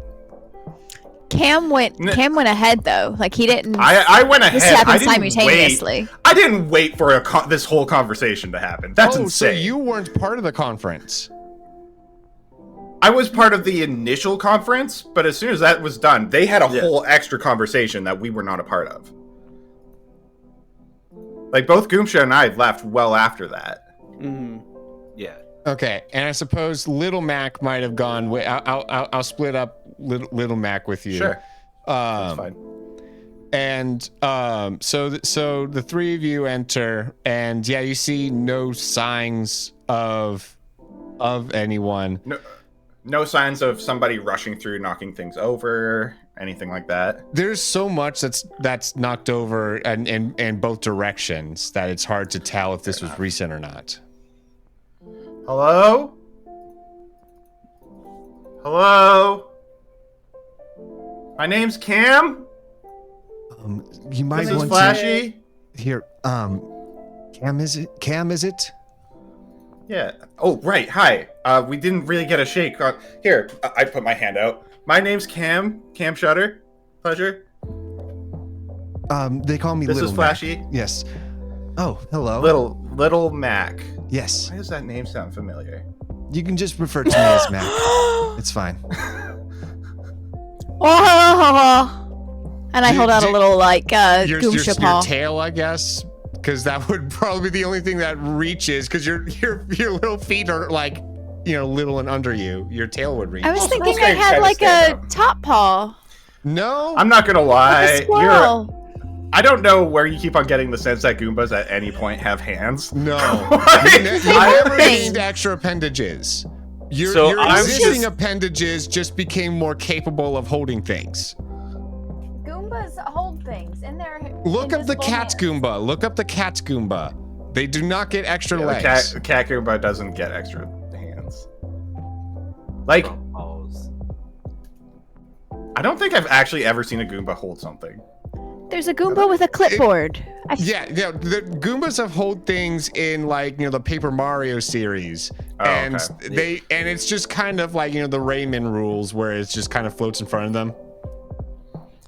Cam went ahead though. Like he didn't. I went ahead. This happened I didn't simultaneously. wait. I didn't wait for this whole conversation to happen. That's insane. So you weren't part of the conference. I was part of the initial conference, but as soon as that was done, they had a whole extra conversation that we were not a part of. Like both Goomsha and I left well after that. Mm-hmm. Yeah. Okay, and I suppose Little Mac might have gone. I'll split up Little Mac with you. Sure, that's fine. And so the three of you enter, and yeah, you see no signs of anyone. No signs of somebody rushing through, knocking things over, anything like that. There's so much that's knocked over in both directions that it's hard to tell if this was recent or not. Hello? Hello? My name's Cam. You might This is want Flashy. to here. Cam, is it? Cam, is it? Yeah. Oh, right. Hi. We didn't really get a shake. Here, I put my hand out. My name's Cam. Cam Shutter. Pleasure. They call me This Little is Flashy. Mac. Yes. Oh, hello. Little Mac. Yes. Why does that name sound familiar? You can just refer to me as Mac. It's fine. And I hold out a little like your Goomsha paw. tail, I guess, because that would probably be the only thing that reaches. Because your little feet are like, little and under you. Your tail would reach. I was thinking Those I guys had kinda like stand a up. top paw. No. I'm not gonna Like lie. a squirrel. I don't know where you keep on getting the sense that Goombas at any point have hands. No. Like, You never things. gained extra appendages. Your I'm existing just- appendages just became more capable of holding things. Goombas hold things in their. Look up the cat Goomba. Look up the cat Goomba. They do not get extra the legs. cat Goomba doesn't get extra hands. Like, I don't think I've actually ever seen a Goomba hold something. There's a Goomba with a clipboard. Yeah. The Goombas have hold things in like the Paper Mario series, Oh, and okay. it's just kind of like the Rayman rules where it just kind of floats in front of them.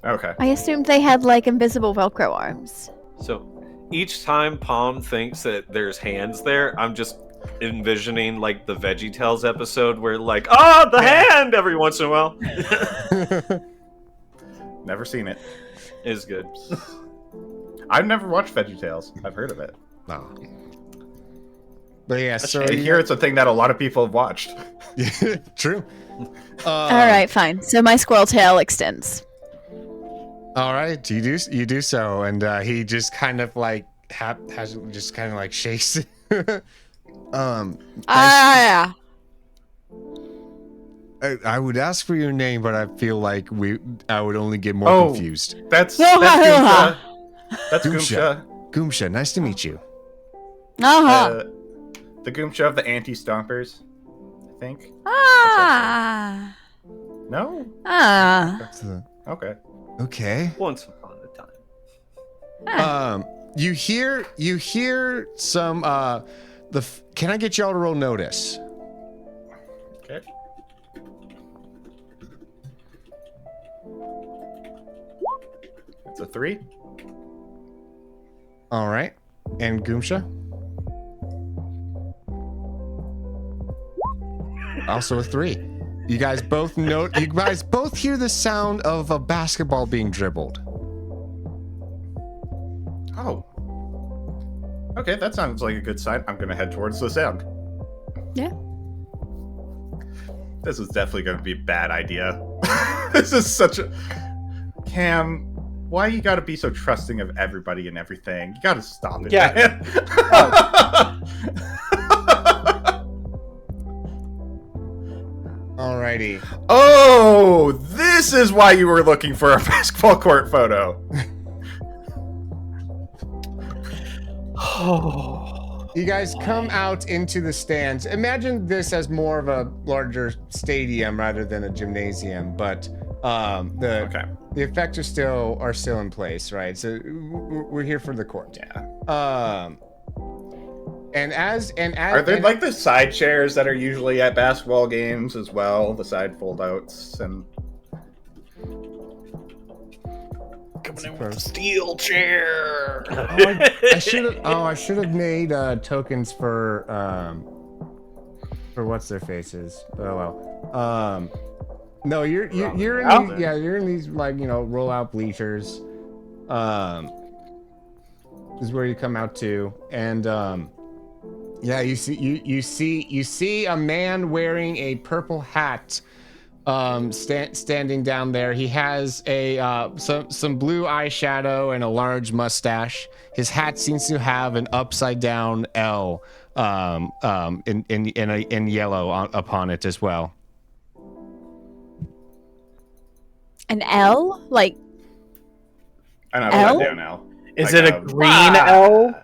Okay. I assumed they had like invisible Velcro arms. So each time Palm thinks that there's hands there, I'm just envisioning like the VeggieTales episode where like, oh, the hand every once in a while. Never seen it. Is good. I've never watched VeggieTales. I've heard of it. No. But yeah, so I hear it's a thing that a lot of people have watched. True. All right, fine. So my squirrel tail extends. All right, you do so, and he just kind of like just kind of like shakes it. Ah. I would ask for your name, but I feel like I would only get more confused. That's Goomsha. That's Goomsha. Goomsha. Goomsha, nice to meet you. The Goomsha of the Anti-Stompers, I think. Ah. No? Ah. Okay. Okay. Once upon a time. You hear some can I get y'all to roll notice? Okay. It's a 3. All right. And Goomsha? Also a 3. You guys both hear the sound of a basketball being dribbled. Oh. Okay, that sounds like a good sign. I'm gonna head towards the sound. Yeah. This is definitely gonna be a bad idea. This is such a... Cam, why you gotta be so trusting of everybody and everything? You gotta stop it, Yeah. man. Alrighty. Oh, this is why you were looking for a basketball court photo. You guys come out into the stands. Imagine this as more of a larger stadium rather than a gymnasium, but the effects are still in place, right? So we're here for the court. Yeah. And as Are there like the side chairs that are usually at basketball games as well? The side foldouts and. Coming in with a steel chair. I should have made tokens for what's their faces. Oh well. No, you're in these like roll out bleachers. Is where you come out to, and yeah, you see a man wearing a purple hat. Standing down there, he has a some blue eyeshadow and a large mustache. His hat seems to have an upside down L in yellow upon it as well. An L? Like An L? upside down L. Is Like it a green L?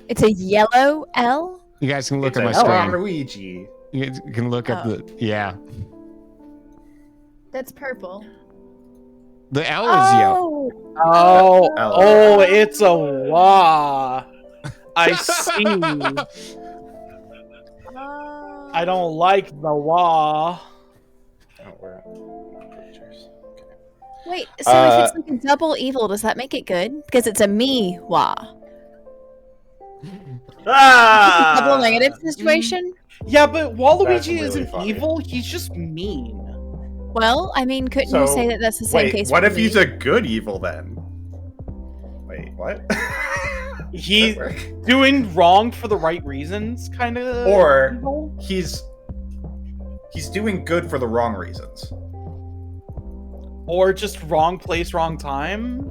it's a yellow L? You guys can look It's at my a screen. Wahlumiiji. You can look at the That's purple. The L is yellow. Oh, it's a wah. I see. I don't like the wah. Wait, so if it's like a double evil, does that make it good? Because it's a me wah. Double negative situation? Yeah, but Waluigi That's really isn't funny. evil. He's just mean. Well, I mean, couldn't you say that that's the same wait, case what for if me? he's a good evil then? Wait, what? He's Does that work? doing wrong for the right reasons, kind of. Or evil? he's doing good for the wrong reasons. Or just wrong place, wrong time.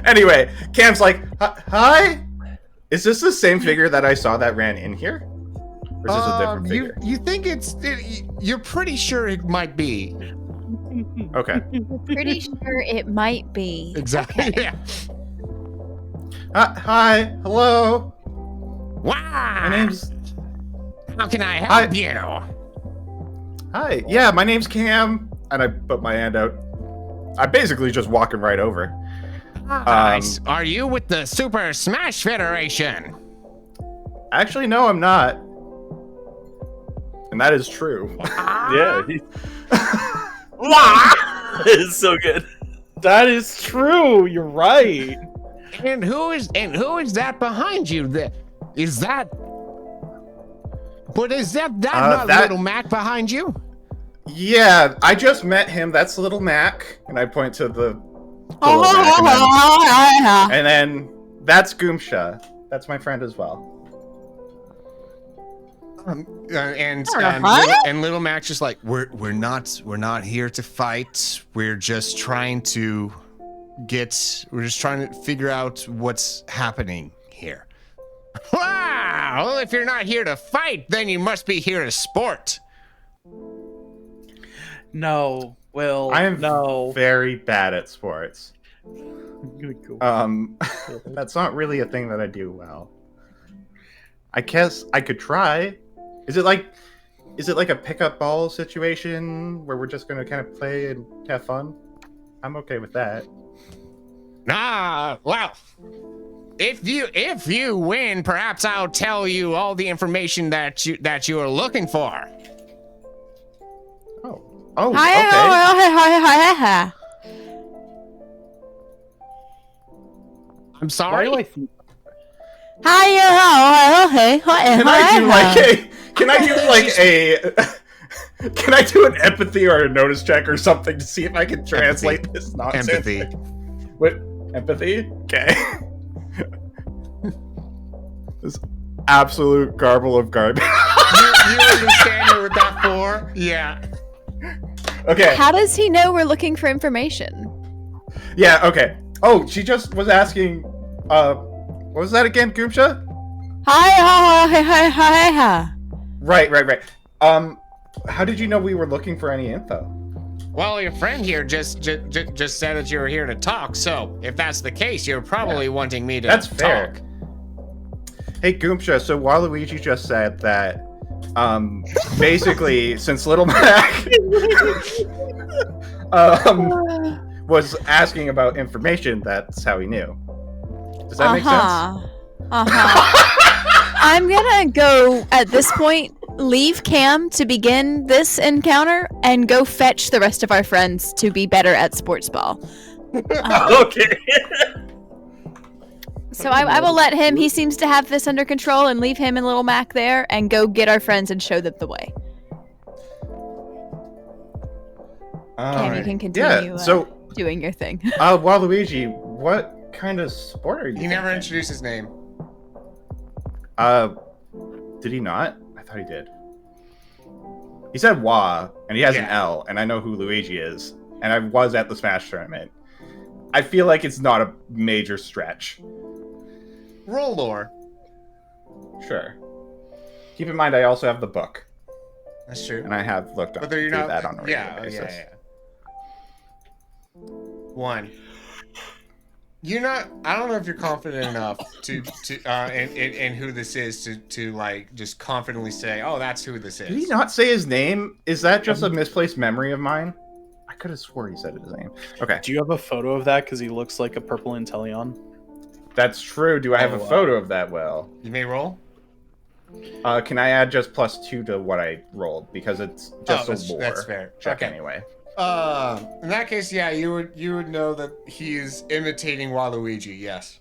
Anyway, Cam's like, hi? Is this the same figure that I saw that ran in here? Or is this a different figure? You think you're pretty sure it might be. Okay. Pretty sure it might be. Exactly. Okay. Yeah. Hi. Hello. Wow. My name's... How can I help Hi. you? Hi. Yeah, my name's Cam. And I put my hand out. I'm basically just walking right over. Are you with the Super Smash Federation? Actually, no, I'm not. And that is true. Yeah. It's so good. That is true. You're right. And who is that behind you? Is that? But is that not that- little Mac behind you? Yeah, I just met him. That's Little Mac, and I point to the little Mac, and then that's Goomsha. That's my friend as well. And little Mac's just like, we're not here to fight. We're just trying to figure out what's happening here. Wow! Well, if you're not here to fight, then you must be here to sport. No, Will. I am no. very bad at sports. I'm gonna go. That's not really a thing that I do well. I guess I could try. Is it like a pickup ball situation where we're just gonna kind of play and have fun? I'm okay with that. Well, if you win, perhaps I'll tell you all the information that you are looking for. Oh, okay. Hi. I'm sorry. Why do I think? Can I do an empathy or a notice check or something to see if I can translate this nonsense? Empathy. What? Empathy? Okay. This absolute garble of garbage. You understand what that for? Yeah. Okay. How does he know we're looking for information? Yeah, okay. Oh, she just was asking, what was that again, Goomsha? Hi. Right. How did you know we were looking for any info? Well, your friend here just said that you were here to talk. So, if that's the case, you're probably wanting me to That's fair. talk. Hey, Goomsha, so Wahlumiiji just said that, basically, since Little Mac, was asking about information, that's how he knew. Does that make sense? I'm gonna go, at this point, leave Cam to begin this encounter and go fetch the rest of our friends to be better at sports ball. Okay. So I will let him, he seems to have this under control, and leave him and Little Mac there and go get our friends and show them the way. Cam, you can continue doing your thing. Wahlumiiji, what kind of sport are you He never thinking? introduced his name. Did he not? I thought he did. He said Wah, and he has an L, and I know who Luigi is, and I was at the Smash tournament. I feel like it's not a major stretch. Roll lore. Sure. Keep in mind, I also have the book, That's true. and I have looked up through that on a regular basis. Yeah. 1. You're not. I don't know if you're confident enough to in who this is to like just confidently say, oh, that's who this is. Did he not say his name? Is that just a misplaced memory of mine? I could have swore he said his name. Okay. Do you have a photo of that? Because he looks like a purple Intellion. That's true. Do I have a photo of that, Will? You may roll. Can I add just +2 to what I rolled? Because it's just a lore. That's fair. Check Okay. anyway. In that case, yeah, you would know that he is imitating Wahlumiiji. Yes.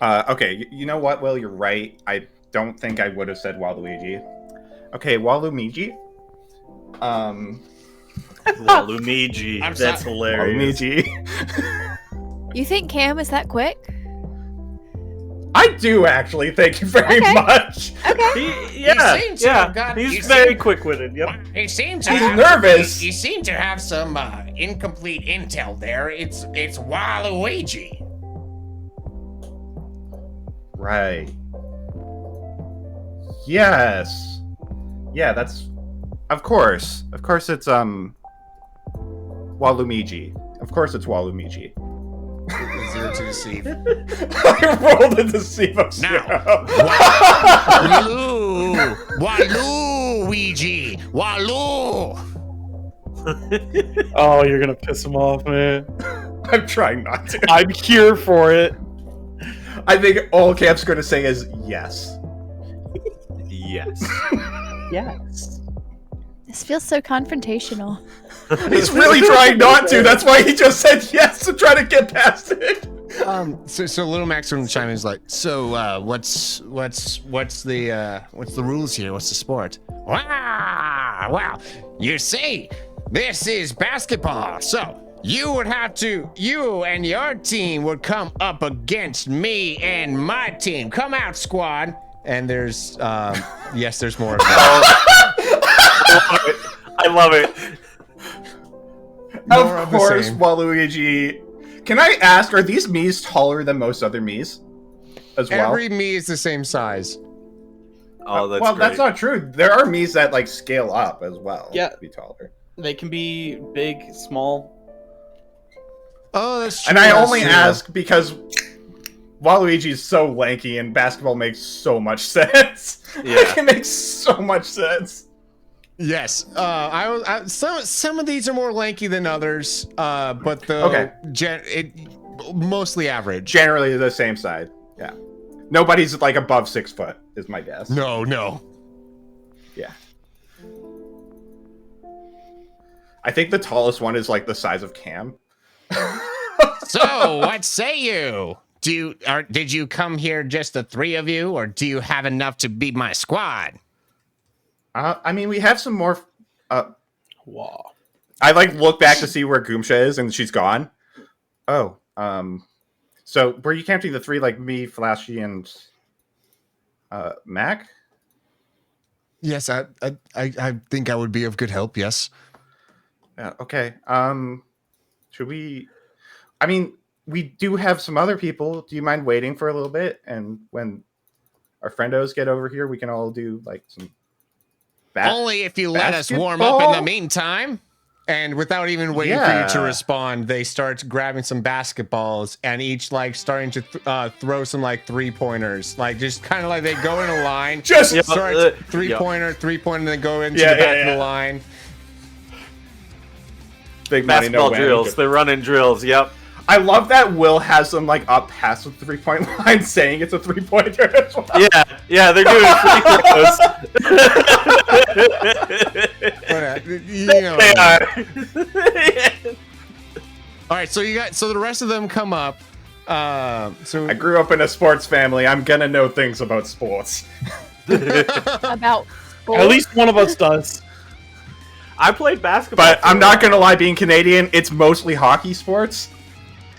Okay, you know what, Will? You're right. I don't think I would have said Wahlumiiji. Okay, Wahlumiiji. Wahlumiiji. I'm That's sorry. hilarious. Wahlumiiji. You think Cam is that quick? I do actually. Thank you very Okay. much. Okay. He seems to have got- he He's very seems- quick-witted. Yep. He seems to He's have, nervous. He seemed to have some incomplete intel there. It's Wahlumiiji. Right. Yes. Yeah, that's. Of course it's Wahlumiiji. Of course it's Wahlumiiji. 0 to deceive. I rolled a deceive of Now. 0. Wahlumiiji. Walu. Oh, you're gonna piss him off, man. I'm trying not to. I'm here for it. I think all Camp's going to say is yes. Yes. Yes. This feels so confrontational. He's really trying not to. That's why he just said yes to try to get past it. So Little Max from China is like, so what's the rules here? What's the sport? Wow, well, you see, this is basketball. So you and your team would come up against me and my team. Come out, squad. And there's yes, there's more of that. I love it. Of course, Wahlumiiji. Can I ask, are these Miis taller than most other Miis as well? Every Mii is the same size. Oh, that's well, great. that's not true. There are Miis that like scale up as well. Yeah. To be taller. They can be big, small. Oh, that's true. And I only That's ask because Waluigi is so lanky and basketball makes so much sense. Yeah. It makes so much sense. Yes, some of these are more lanky than others, but mostly average. Generally the same side. Yeah. Nobody's like above 6 foot, is my guess. No. Yeah. I think the tallest one is like the size of Cam. So, what say you? Did you come here just the three of you, or do you have enough to beat my squad? I mean, we have some more. Wow. I like look back to see where Goomsha is, and she's gone. Oh, so were you counting the three like me, Flashy, and Mac? Yes, I think I would be of good help. Yes. Yeah. Okay. Should we? I mean, we do have some other people. Do you mind waiting for a little bit? And when our friendos get over here, we can all do like some. Only if you let us warm up in the meantime. And without even waiting for you to respond, they start grabbing some basketballs and each like starting to throw some like 3-pointers. Like just kind of like they go in a line. Just start 3-pointer, and then go into the back of the line. Big money, Basketball no drills. They're running drills. Yep. I love that Will has them like up past the 3-point line, saying it's a 3-pointer as well. Yeah, they're doing free throws. They are. All right, so the rest of them come up. So I grew up in a sports family. I'm gonna know things about sports. About At least one of us does. I played basketball. But I'm not gonna lie, being Canadian, it's mostly hockey sports.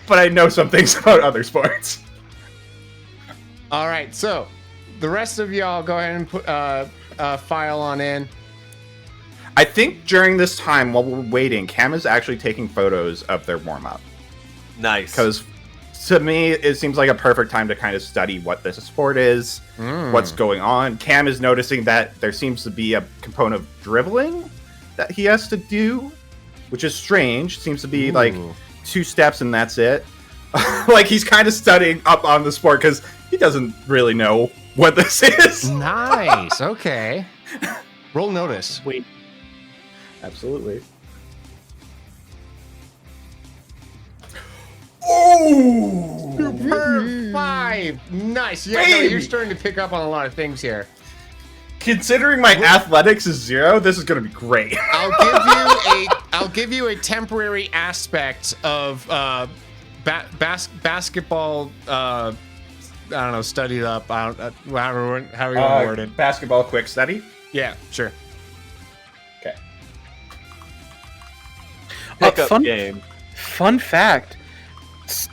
But I know some things about other sports. All right, so the rest of y'all go ahead and put file on in. I think during this time, while we're waiting, Cam is actually taking photos of their warm-up. Nice. Because to me, it seems like a perfect time to kind of study what this sport is, what's going on. Cam is noticing that there seems to be a component of dribbling that he has to do, which is strange. Seems to be like 2 steps and that's it. Like he's kind of studying up on the sport because he doesn't really know what this is. Nice. Okay. Roll notice. Wait. Absolutely. Oh! Super 5. Nice. Yeah, no, Baby. you're starting to pick up on a lot of things here. Considering my athletics is 0, this is going to be great. I'll give you a temporary aspect of basketball. I don't know. Studied up. How you want to word it? Basketball quick study. Yeah, sure. Okay. Pickup game. Fun fact.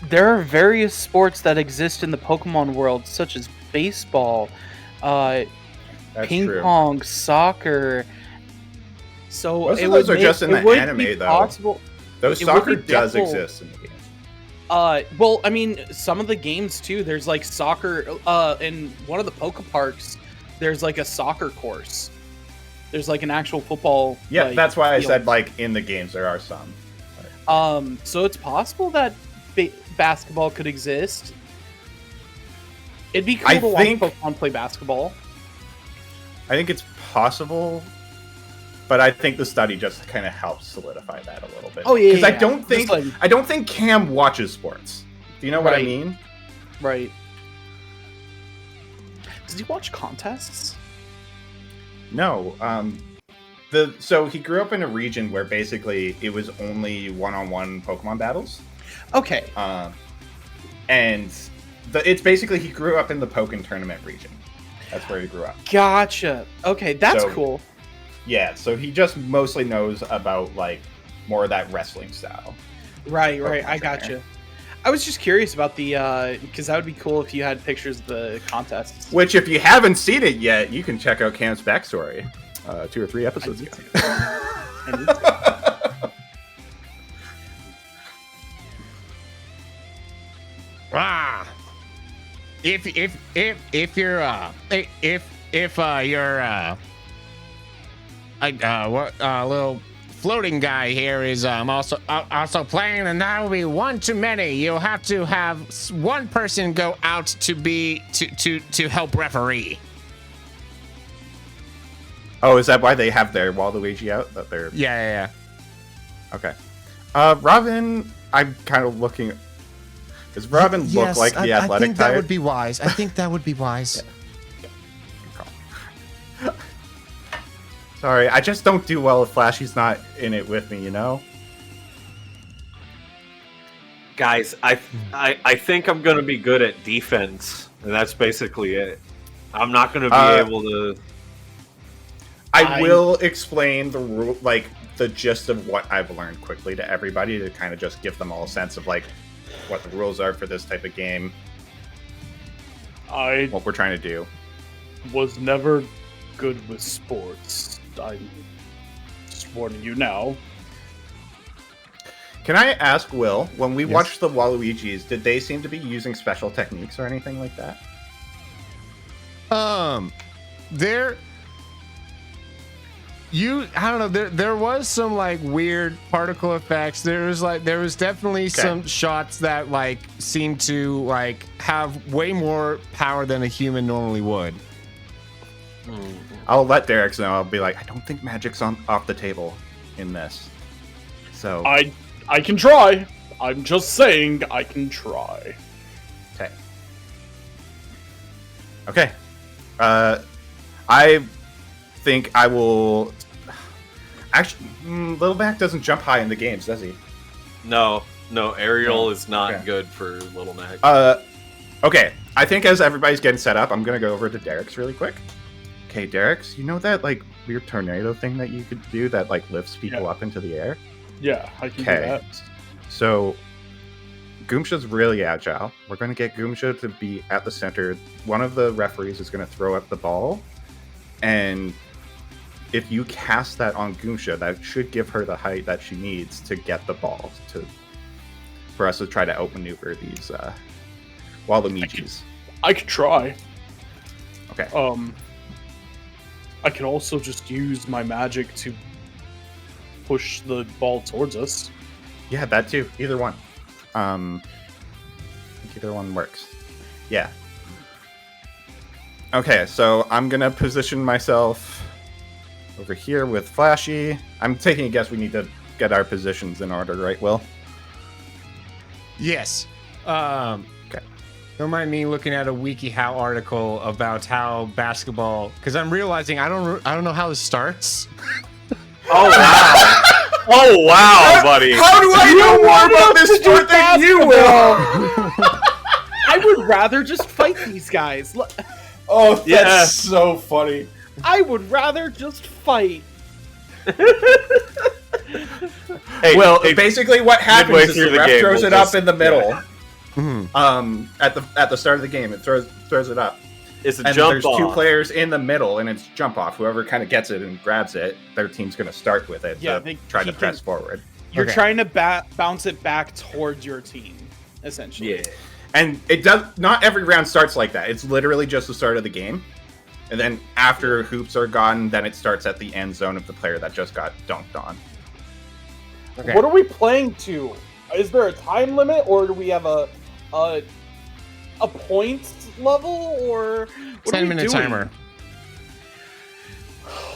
There are various sports that exist in the Pokemon world, such as baseball, That's ping true. pong, soccer. So Most it of those would are just in it the would anime, be though. possible. Those It would soccer be does difficult. exist in the game. Well, I mean, some of the games too. There's like soccer. In one of the Poke Parks, there's like a soccer course. There's like an actual football. Yeah, like, that's why I field. said like in the games there are some. So it's possible that basketball could exist. It'd be cool I to watch think- Pokemon play basketball. I think it's possible, but I think the study just kind of helps solidify that a little bit. Oh, yeah, because yeah. I don't think Cam watches sports. Do you know what I Right. mean? Right. Does he watch contests? No. So he grew up in a region where basically it was only one-on-one Pokemon battles. Okay. and it's basically he grew up in the Pokken tournament region. That's where he grew up. Gotcha. Okay, that's So- cool. Yeah, so he just mostly knows about like more of that wrestling style. Right, Pokemon I trainer. gotcha. I was just curious about the because that would be cool if you had pictures of the contests. Which, if you haven't seen it yet, you can check out Cam's backstory 2 or 3 episodes ago. I need to. Ah. If you're little floating guy here is also playing, and that will be one too many. You'll have to have one person go out to help referee. Oh, is that why they have their Wahlumiiji out? That they're Yeah. okay. Robin, I'm kind of looking. Does Robin look like the athletic I think type? that would be wise. I think that would be wise. Sorry, I just don't do well if Flashy's not in it with me, you know? Guys, I think I'm gonna be good at defense, and that's basically it. I'm not gonna be able to. I will explain the rule, like the gist of what I've learned quickly to everybody to kind of just give them all a sense of like what the rules are for this type of game, I what we're trying to do. was never good with sports. I'm just warning you now. Can I ask Will, when we Yes. watched the Waluigis, did they seem to be using special techniques or anything like that? I don't know, there was some like weird particle effects. There was definitely some shots that like seemed to like have way more power than a human normally would. I'll let Derek know. I'll be like, I don't think magic's off the table in this. So I can try. I'm just saying I can try. okay. I think I will. Actually, Little Mac doesn't jump high in the games, does he? No, Ariel No. is not Okay. good for Little Mac. Okay. I think as everybody's getting set up, I'm gonna go over to Derek's really quick. Okay, Derek's, you know that like weird tornado thing that you could do that like lifts people up into the air? Yeah, I can do Okay. that. So Goomsha's really agile. We're gonna get Goomsha to be at the center. One of the referees is gonna throw up the ball, and if you cast that on Goomsha, that should give her the height that she needs to get the ball for us to try to outmaneuver these Wahlumiijis. I could try. Okay. I can also just use my magic to push the ball towards us. Yeah, that too. Either one. I think either one works. Yeah. Okay, so I'm gonna position myself over here with Flashy. I'm taking a guess we need to get our positions in order, right, Will? Yes. Okay. Don't mind me looking at a WikiHow article about how basketball, because I'm realizing I don't know how this starts. Oh wow! Oh wow, buddy! How do I know more about this sport than you will? I would rather just fight these guys. Oh, that's Yeah. so funny. I would rather just fight. Hey, Well, hey, basically what happens midway is through the the ref game, throws we'll it up just- in the middle. Mhm. At the start of the game, it throws it up. it's a And jump there's off. two players in the middle, and it's jump off. Whoever kind of gets it and grabs it, their team's going to start with it Yeah, to try he to press can- forward. You're Okay. trying to bounce it back towards your team, essentially. Yeah. And it does not every round starts like that. It's literally just the start of the game. And then after hoops are gone, then it starts at the end zone of the player that just got dunked on. Okay. What are we playing to? Is there a time limit, or do we have a point level, or what are we 10-minute doing? timer.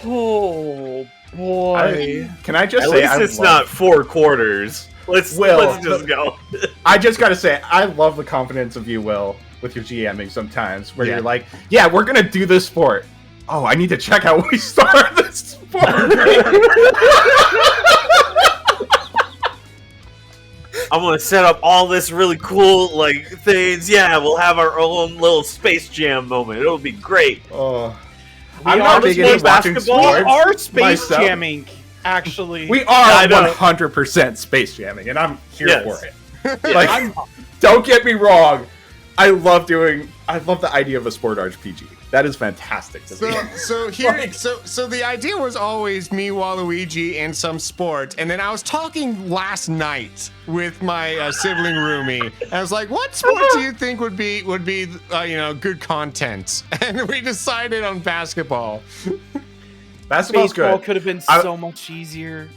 Oh boy! Can I just At say, least it's not 4 quarters. Let's just go. I just got to say, I love the confidence of you, Will, with your GMing sometimes, where Yeah. you're like, yeah, we're going to do this sport. Oh, I need to check out when we start this sport. I'm gonna set up all this really cool like things. Yeah, we'll have our own little Space Jam moment. It'll be great. Oh, We I'm are not big into watching basketball. We sports. are space myself. jamming, actually. We I are know. 100% space jamming, and I'm here Yes. for it. Like, don't get me wrong. I love the idea of a sport RPG. That is fantastic to me. So the idea was always me, Wahlumiiji, and some sport. And then I was talking last night with my sibling roomie. And I was like, "What sport do you think would be good content?" And we decided on basketball. Basketball's Baseball good. could have been I- so much easier.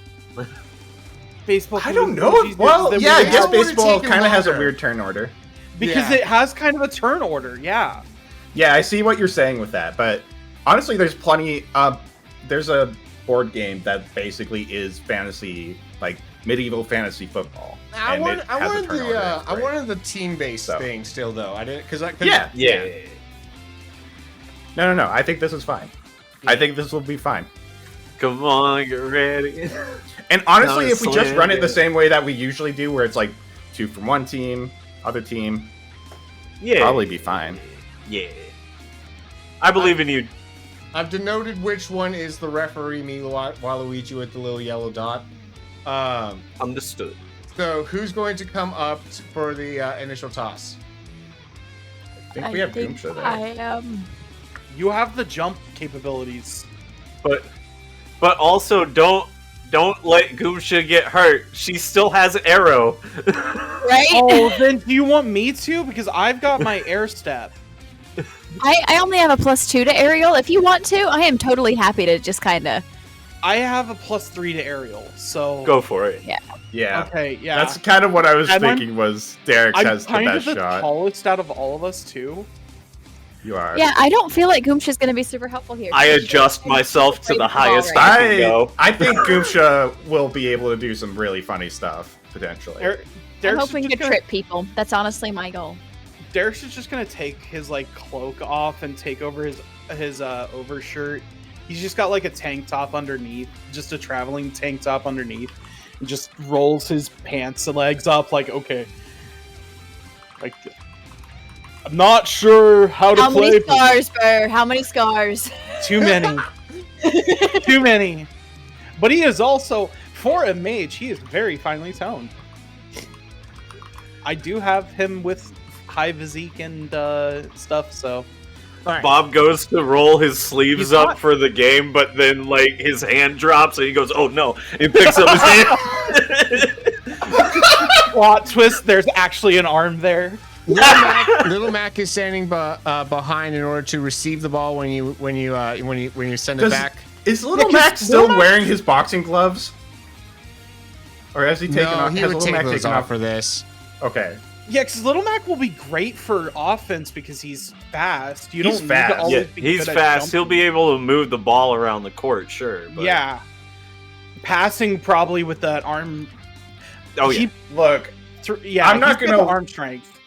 Baseball. I could don't have been know. much easier Well, than yeah, I we guess have. would've baseball taken kind of has a longer. weird turn order. Because Yeah. it has kind of a turn order. Yeah. Yeah, I see what you're saying with that, but honestly, there's plenty. There's a board game that basically is fantasy, like medieval fantasy football. I and it has a wanted turn order that's I great. wanted the team-based So. thing still though. I didn't because Yeah. Yeah. No. I think this is fine. I think this will be fine. Come on, get ready. And honestly, No, if we just slam, run it the yeah. same way that we usually do, where it's like 2 from one team, other team, Yeah. probably be fine. Yeah. I believe in you. I've denoted which one is the referee, me, Waluigi with the little yellow dot. Understood. So who's going to come up for the initial toss? I think we have Doomsha there. I am. You have the jump capabilities. But also don't let Goomsha get hurt. She still has an arrow. Right? Oh, then do you want me to? Because I've got my air step. I only have a +2 to aerial. If you want to, I am totally happy to just kind of. I have a +3 to aerial, so Go for it. Yeah. Okay, yeah. That's kind of what I was And I'm- thinking was Derek's I'm has the kind of best the shot. tallest out of all of us too. You are. Yeah, I don't feel like Goomsha's going to be super helpful here. I She's adjust just myself to afraid the of ball highest right I can go. I think Goomsha will be able to do some really funny stuff, potentially. I'm Derek's hoping just to trip people. That's honestly my goal. Derek's just gonna take his like cloak off and take over his overshirt. He's just got like a tank top underneath, just a traveling tank top underneath, and just rolls his pants legs up like, okay, like I'm not sure how to How play. many scars, Burr? How many scars? Too many, too many. But he is also, for a mage, he is very finely toned. I do have him with high physique and stuff, so. Bob goes to roll his sleeves He's up not- for the game, but then like his hand drops and he goes, "Oh no!" He picks up his hand. Plot twist, there's actually an arm there. Little Mac is standing behind in order to receive the ball when you send it Does- back. Is Little Yeah, 'cause Mac still Little Mac- wearing his boxing gloves? Or has he taken No, off? he has would Little take Mac those taken off off? for this. Okay. Yeah, because Little Mac will be great for offense because he's fast. You He's don't fast. need to always Yeah, be he's good at fast. He'll jumping. be able to move the ball around the court, sure. But... Yeah. Passing probably with that arm. Oh yeah. Look, Yeah, I'm not he's got gonna- the arm strength.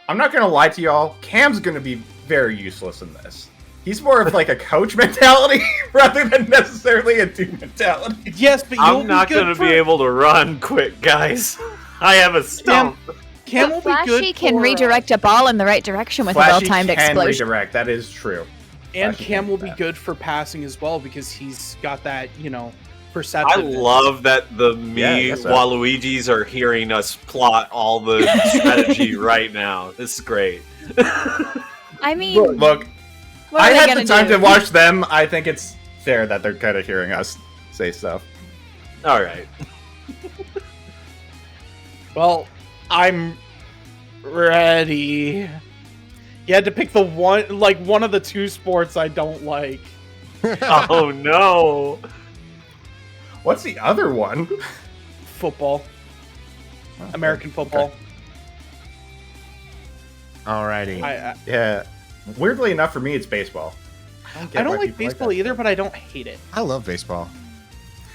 I'm not gonna lie to y'all. Cam's gonna be very useless in this. He's more of like a coach mentality rather than necessarily a dude mentality. Yes, but you'll I'm not be good gonna for... be able to run quick, guys. I have a stump. Cam will But be good Flashy can for, redirect a ball in the right direction with Flashy a well-timed can explosion. redirect. That is true. and Flashy Cam can will do be that. good for passing as well because he's got that, I perception. love that the Yeah, I me guess so. Waluigis are hearing us plot all the strategy right now. This is great. I mean, Look, what are I they had gonna the time do? to watch them. I think it's fair that they're kind of hearing us say stuff. All right. Well, I'm ready. You had to pick the one of the two sports I don't like. Oh no. What's the other one? Football. American football. Alrighty. I Yeah. Weirdly enough, for me, it's baseball. I get don't why like people baseball that. either, but I don't hate it. I love baseball.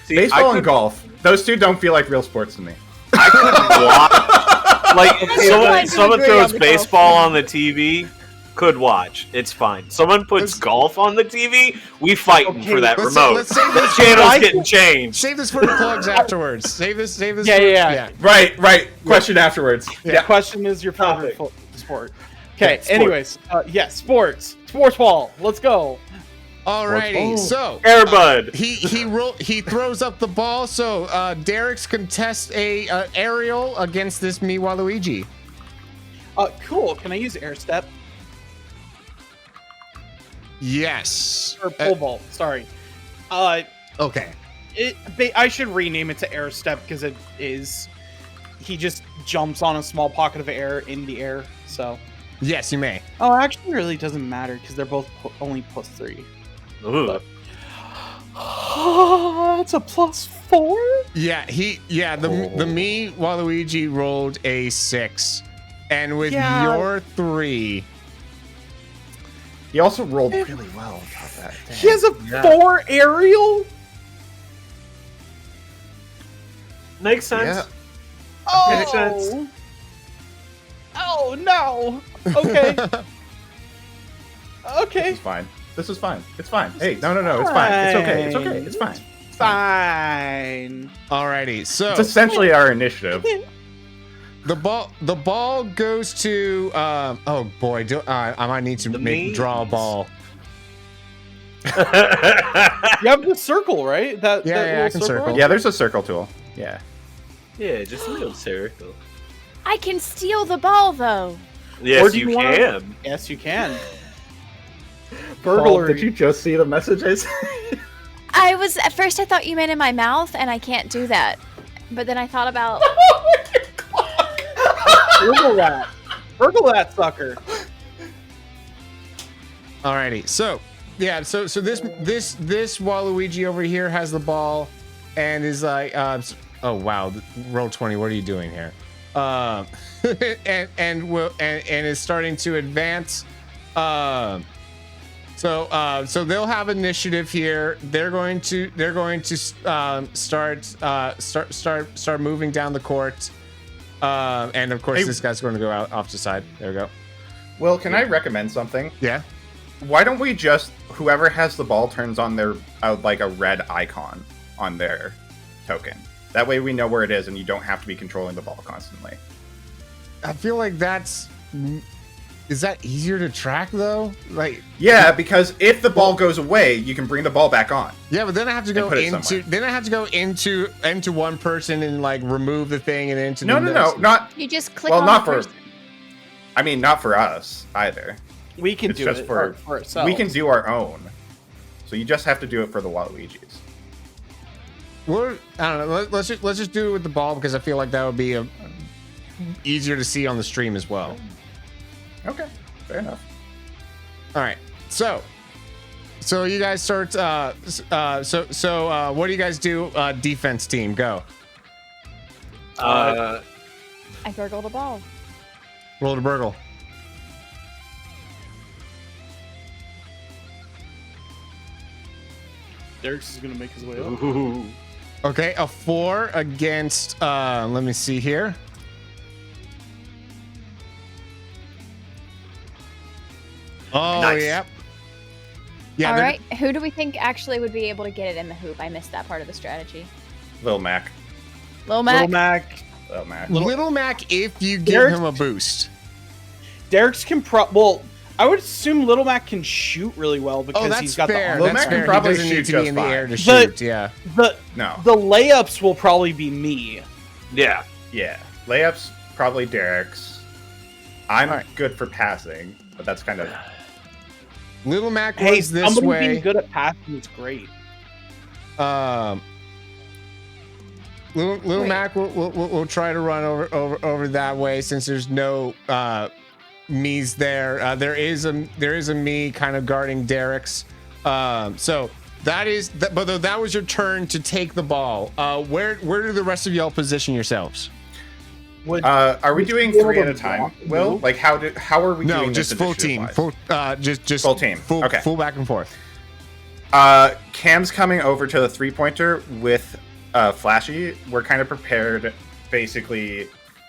See, Baseball I and golf. Those two don't feel like real sports to me. watch, like Everyone someone can throws agree on the golf baseball thing. on the TV, could watch. It's fine. Someone puts Let's- golf on the TV, we fighting Okay, for that let's remote. let's save this. Channel's Why- getting changed. Save this for the plugs afterwards. Save this. Yeah, for, yeah. Right. Question afterwards. The Yeah. question is your favorite sport. Okay, Yeah, sport. anyways, sports. Sports ball. Let's go. Alrighty, Oh. so Airbud. he throws up the ball. So Derek's contest a aerial against this me Wahlumiiji. Cool. Can I use air step Yes. or pole vault? Sorry. Okay. I should rename it to air step because it is. He just jumps on a small pocket of air in the air. So. Yes, you may. Oh, actually, it really doesn't matter because they're both only +3. Ooh. But- it's a +4. Yeah, the me Wahlumiiji rolled a 6, and with Yeah. your 3, He also rolled really well about that. Damn. He has a Yeah. 4 aerial. Makes sense. Yeah. Makes sense. Oh no. Okay. Okay. This is fine. This is fine. It's fine. Hey, no. It's fine. It's okay. It's okay. It's fine. Fine. alrighty. So It's essentially our initiative. the ball goes to. Oh boy, I might need to The draw a memes. ball. You have the circle, right? That Yeah, I little can circle. Yeah, there's a circle tool. Yeah. Yeah, just a little circle. I can steal the ball though. Yes, Or do you you wanna- can. Yes, you can. Paul, Burglary. did you just see the messages? I was at first I thought you meant in my mouth, and I can't do that. But then I thought about Burgle that. Burgle that sucker. Alrighty, so yeah, so this Wahlumiiji over here has the ball, and is like, oh wow, roll 20. What are you doing here? And is starting to advance. So they'll have initiative here. They're going to start moving down the court. And of course, Hey. this guy's going to go out off the side. There we go. Well, can I recommend something? Yeah. Why don't we just, whoever has the ball turns on their, like a red icon on their token. That way we know where it is and you don't have to be controlling the ball constantly. I feel like is that easier to track though? Like, Yeah, because if the ball goes away, you can bring the ball back on. yeah, but then I have to And go put it into somewhere. then I have to go into one person and like remove the thing and into No, the no, next. not, you just click well, on not the for, person. I mean, not for us either. We can It's do just it for- for ourselves. We can do our own. So you just have to do it for the Wahlumiijis. I don't know. Let's just do it with the ball because I feel like that would be easier to see on the stream as well. Okay, fair enough. All right, so you guys start. What do you guys do? Defense team, go. I burgled a ball. Roll to burgle. Derek's is gonna make his way up. Ooh. Okay, a 4 against. Let me see here. Oh, Nice. yep. Yeah. All they're- right, who do we think actually would be able to get it in the hoop? I missed that part of the strategy. Lil Mac. Lil Mac. Little Mac. Lil Mac. Little Mac, if you give Derek's- him a boost. Derek's can well, I would assume Little Mac can shoot really well because Oh, that's he's got fair. the Lil arm. That's Mac can fair. probably he doesn't need shoot to be just in the fine. air to But- shoot. Yeah. No. The layups will probably be me. Yeah. Yeah. Layups, probably Derek's. I'm Alright. good for passing, but that's kind of... Little Mac Hey, was this somebody way. being good at passing is great. Little Wait. Mac will try to run over that way since there's no me's there. There is a me kind of guarding Derek's. So that is that. But that was your turn to take the ball. Where do the rest of y'all position yourselves? Would, are we would doing you be able 3 at to a time, block the Will? move? Like, how are we No, doing just this full team. initiative-wise? Just Full team. Okay. Full back and forth. Cam's coming over to the 3-pointer with Flashy. We're kind of prepared. Basically,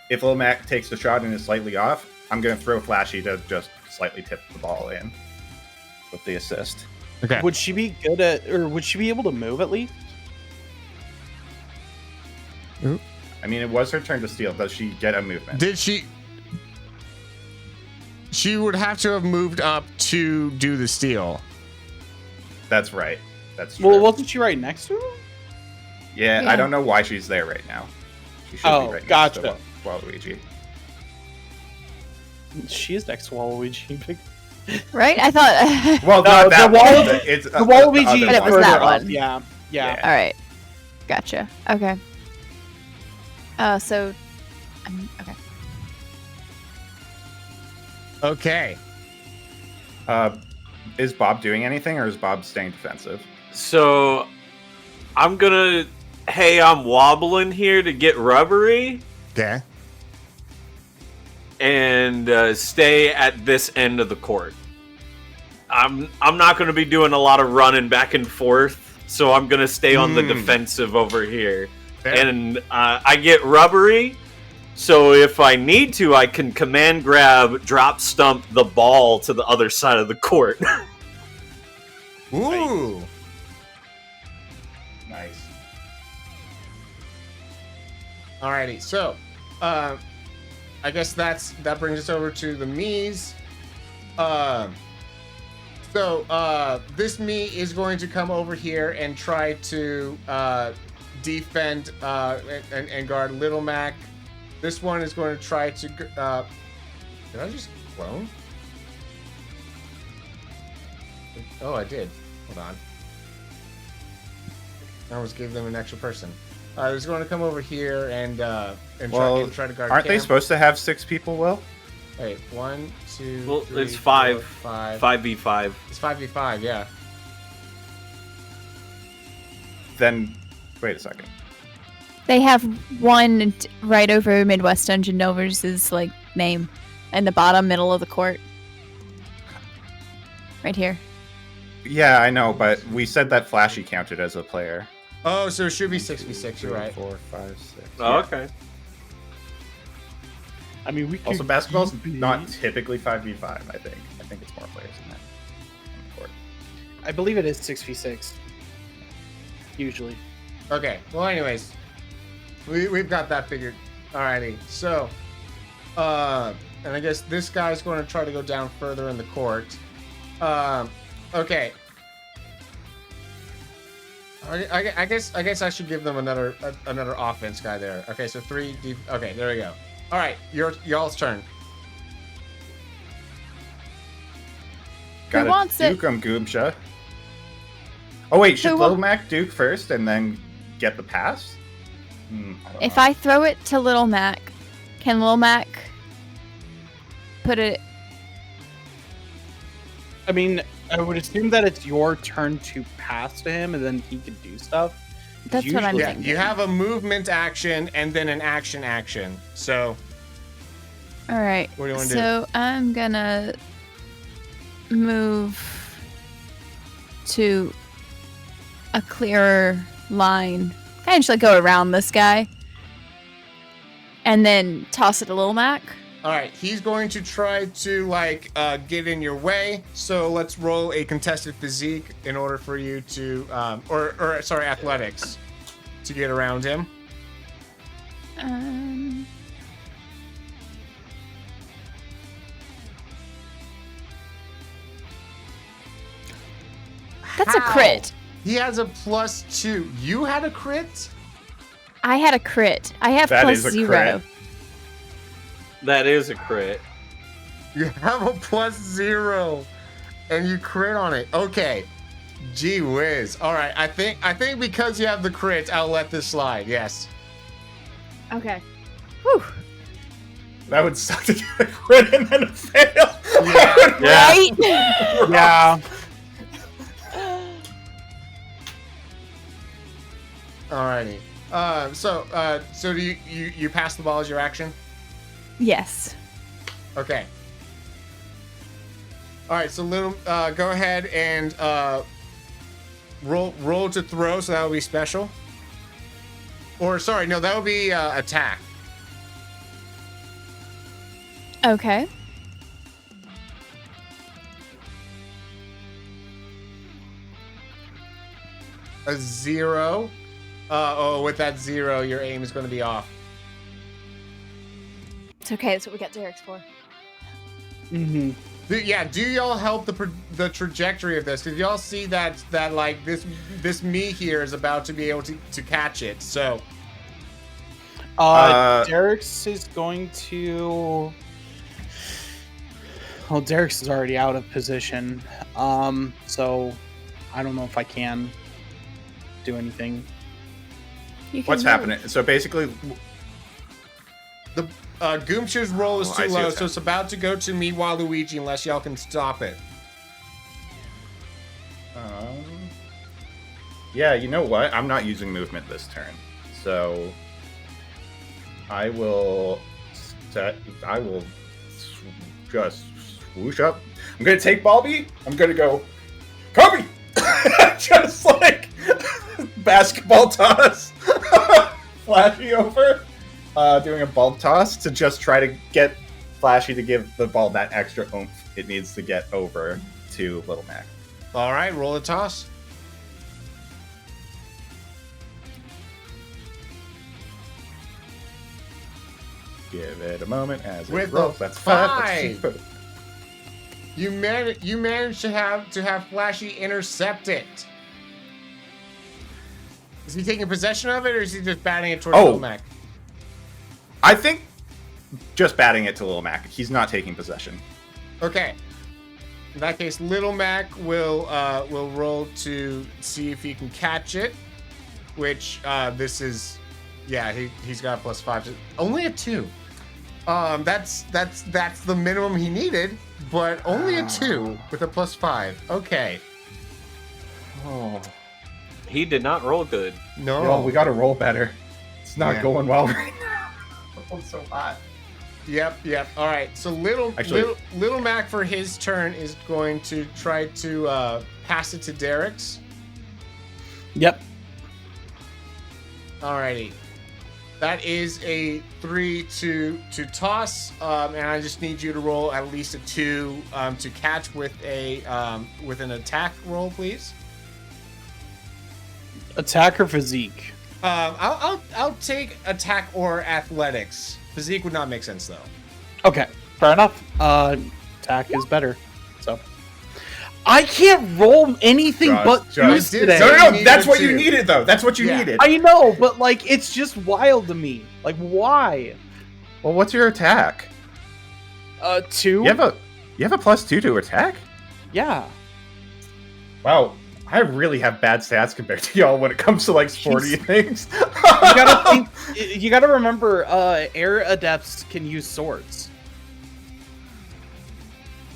if Lil Mac takes the shot and is slightly off, I'm going to throw Flashy to just slightly tip the ball in with the assist. Okay. Would she be good at, or would she be able to move at least? I mean, it was her turn to steal. Does she get a movement? Did she? She would have to have moved up to do the steal. That's right. That's true. Well, wasn't she right next to him? Yeah, Yeah. I don't know why she's there right now. She should Oh, be right gotcha. next to Wahlumiiji. She is next to Waluigi. Right? I thought. Well, No, not that the one. Wall- It's The Waluigi But it was further that up. one. Yeah. Yeah. All right. Gotcha. Okay. So. Okay. Okay. Is Bob doing anything, or is Bob staying defensive? So I'm gonna. Hey, I'm wobbling here to get Reverie Okay. and stay at this end of the court. I'm not gonna be doing a lot of running back and forth, so I'm gonna stay on the defensive over here. Fair. And I get Reverie, so if I need to, I can command grab, drop stump the ball to the other side of the court. Ooh. Nice. Alrighty. So, I guess that brings us over to the Miis. So this Mii is going to come over here and try to defend and guard Little Mac. This one is going to try to. Did I just clone? Oh, I did. Hold on. I almost gave them an extra person. He's going to come over here and try to guard. Aren't they Cam. supposed to have 6 people, Will? Wait, 1, 2. Well, 3, it's 5. 4, 5. 5v5. It's 5v5, yeah. Then, wait a second. They have one right over Midwest Dungeon Nova's like name, in the bottom middle of the court. Right here. Yeah, I know, but we said that Flashy counted as a player. Oh, so it should be 6v6. You're right. 4, 5, 6. Oh, okay. I mean, we could Also, basketball's be- not typically 5v5, I think. I think it's more players than that on the court. I believe it is 6v6. Usually. Okay. Well, anyways, we've got that figured. Alrighty. So, and I guess this guy's going to try to go down further in the court. Okay. I guess I should give them another offense guy there. Okay, so 3 deep. Okay, there we go. All right, y'all's turn. Got wants it? Duke on Goobsha. Oh wait, should Who Little wa- Mac Duke first and then get the pass? I don't If know. I throw it to Little Mac, can Little Mac put it? I mean, I would assume that it's your turn to pass to him, and then he could do stuff. That's what I'm Usually- Yeah, thinking. you have a movement action and then an action. So, All right. What do you wanna do? So I'm gonna move to a clearer line. Kind of just like go around this guy, and then toss it to Little Mac. all right, he's going to try to get in your way. So let's roll a contested physique in order for you to, or sorry, athletics to get around him. That's a How? crit. He has a +2. You had a crit? I had a crit. I have That plus is a 0. crit. That is a crit. You have a +0, and you crit on it. Okay. Gee whiz. All right. I think because you have the crit, I'll let this slide. Yes. Okay. Whew. That would suck to get a crit and then a fail. Yeah. Yeah. Right? Yeah. Alrighty. So do you pass the ball as your action? Yes. Okay. All right. So little, go ahead and roll to throw. So that would be special. Or sorry, no, that would be attack. Okay. a 0. With that 0, your aim is going to be off. It's okay. That's what we got Derek's for. Mm-hmm. Do y'all help the trajectory of this? Did y'all see that like this me here is about to be able to catch it? So, Derek's is going to. Well, Derek's is already out of position, so I don't know if I can do anything. What's happening? So basically, the Goomsha's roll is Oh, too I see low, what's so it's about to go to me, Wahlumiiji, unless y'all can stop it. yeah, you know what? I'm not using movement this turn, so I will just swoosh up. I'm gonna take Balby. I'm gonna go, Kobe, just like basketball toss, Flashy over, doing a bulb toss to just try to get Flashy to give the ball that extra oomph it needs to get over to Little Mac. All right, roll a toss. Give it a moment as With it rolls. a That's 5. 5. You managed to have Flashy intercept it. Is he taking possession of it, or is he just batting it towards Little Mac? I think just batting it to Little Mac. He's not taking possession. Okay. In that case, Little Mac will roll to see if he can catch it. Which this is, yeah, he's got a +5. Only a 2. That's the minimum he needed, but only a 2 with a +5. Okay. Oh, He did not roll good. No. yo, we gotta roll better. It's not Yeah. going well right now. It's so hot. Yep. All right. So little Mac for his turn is going to try to pass it to Derek's. Yep. Alrighty. That is a 3 to toss, and I just need you to roll at least a 2 to catch with an attack roll, please. Attack or physique? I'll take attack or athletics. Physique would not make sense though. Okay, fair enough. Attack is better. So I can't roll anything but twos did today. say- No, needed that's what you to. needed, though. That's what you Yeah. needed. I know, but like it's just wild to me. Like why? Well, what's your attack? 2. You have a +2 to attack? Yeah. Wow, I really have bad stats compared to y'all when it comes to like sporty things. You gotta think. You gotta remember, air adepts can use swords.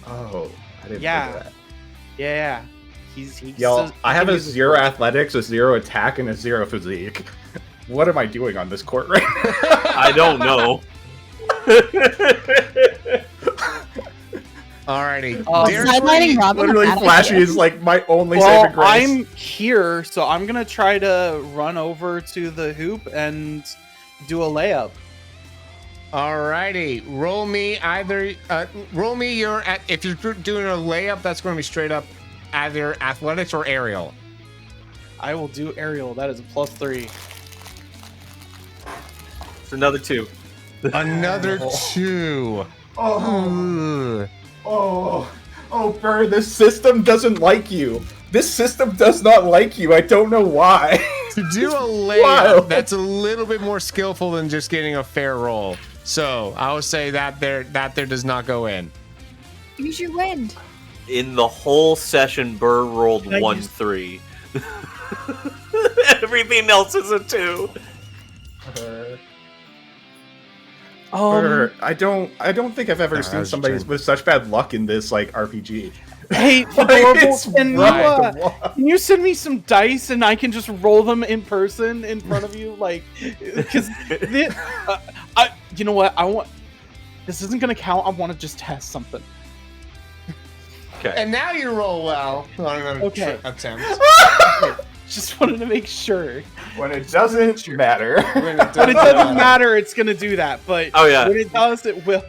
Oh, I didn't Yeah. think of that. Yeah. He Y'all, says- I have he a uses 0 swords. athletics, a 0 attack, and a 0 physique. What am I doing on this court right now? I don't know. Alrighty. Derek's Sidelining Robin. Literally, I'm out of Flashy here. is like my only Well, saving grace. I'm here, so I'm gonna try to run over to the hoop and do a layup. Alrighty. Roll me if you're doing a layup, that's going to be straight up either athletics or aerial. I will do aerial. That is a +3. It's another 2. Another 2. Oh, Burr, this system doesn't like you. This system does not like you. I don't know why. To do a layup, Wow. that's a little bit more skillful than just getting a fair roll. So I would say that there does not go in. Use your wind. In the whole session, Burr rolled Can I 1-3. Everything else is a 2. Burr, I don't think I've ever Nah, seen was somebody joking. with such bad luck in this like RPG. Hey, Like, Adorable, it's can you, right. can you send me some dice and I can just roll them in person in front of you? Like, because you know what? This isn't gonna count. I want to just test something. Okay. And now you roll well on another Okay. attempt. Just wanted to make sure. When it doesn't matter. When When it doesn't matter, it's gonna do that. But Oh, yeah. when it does, it will.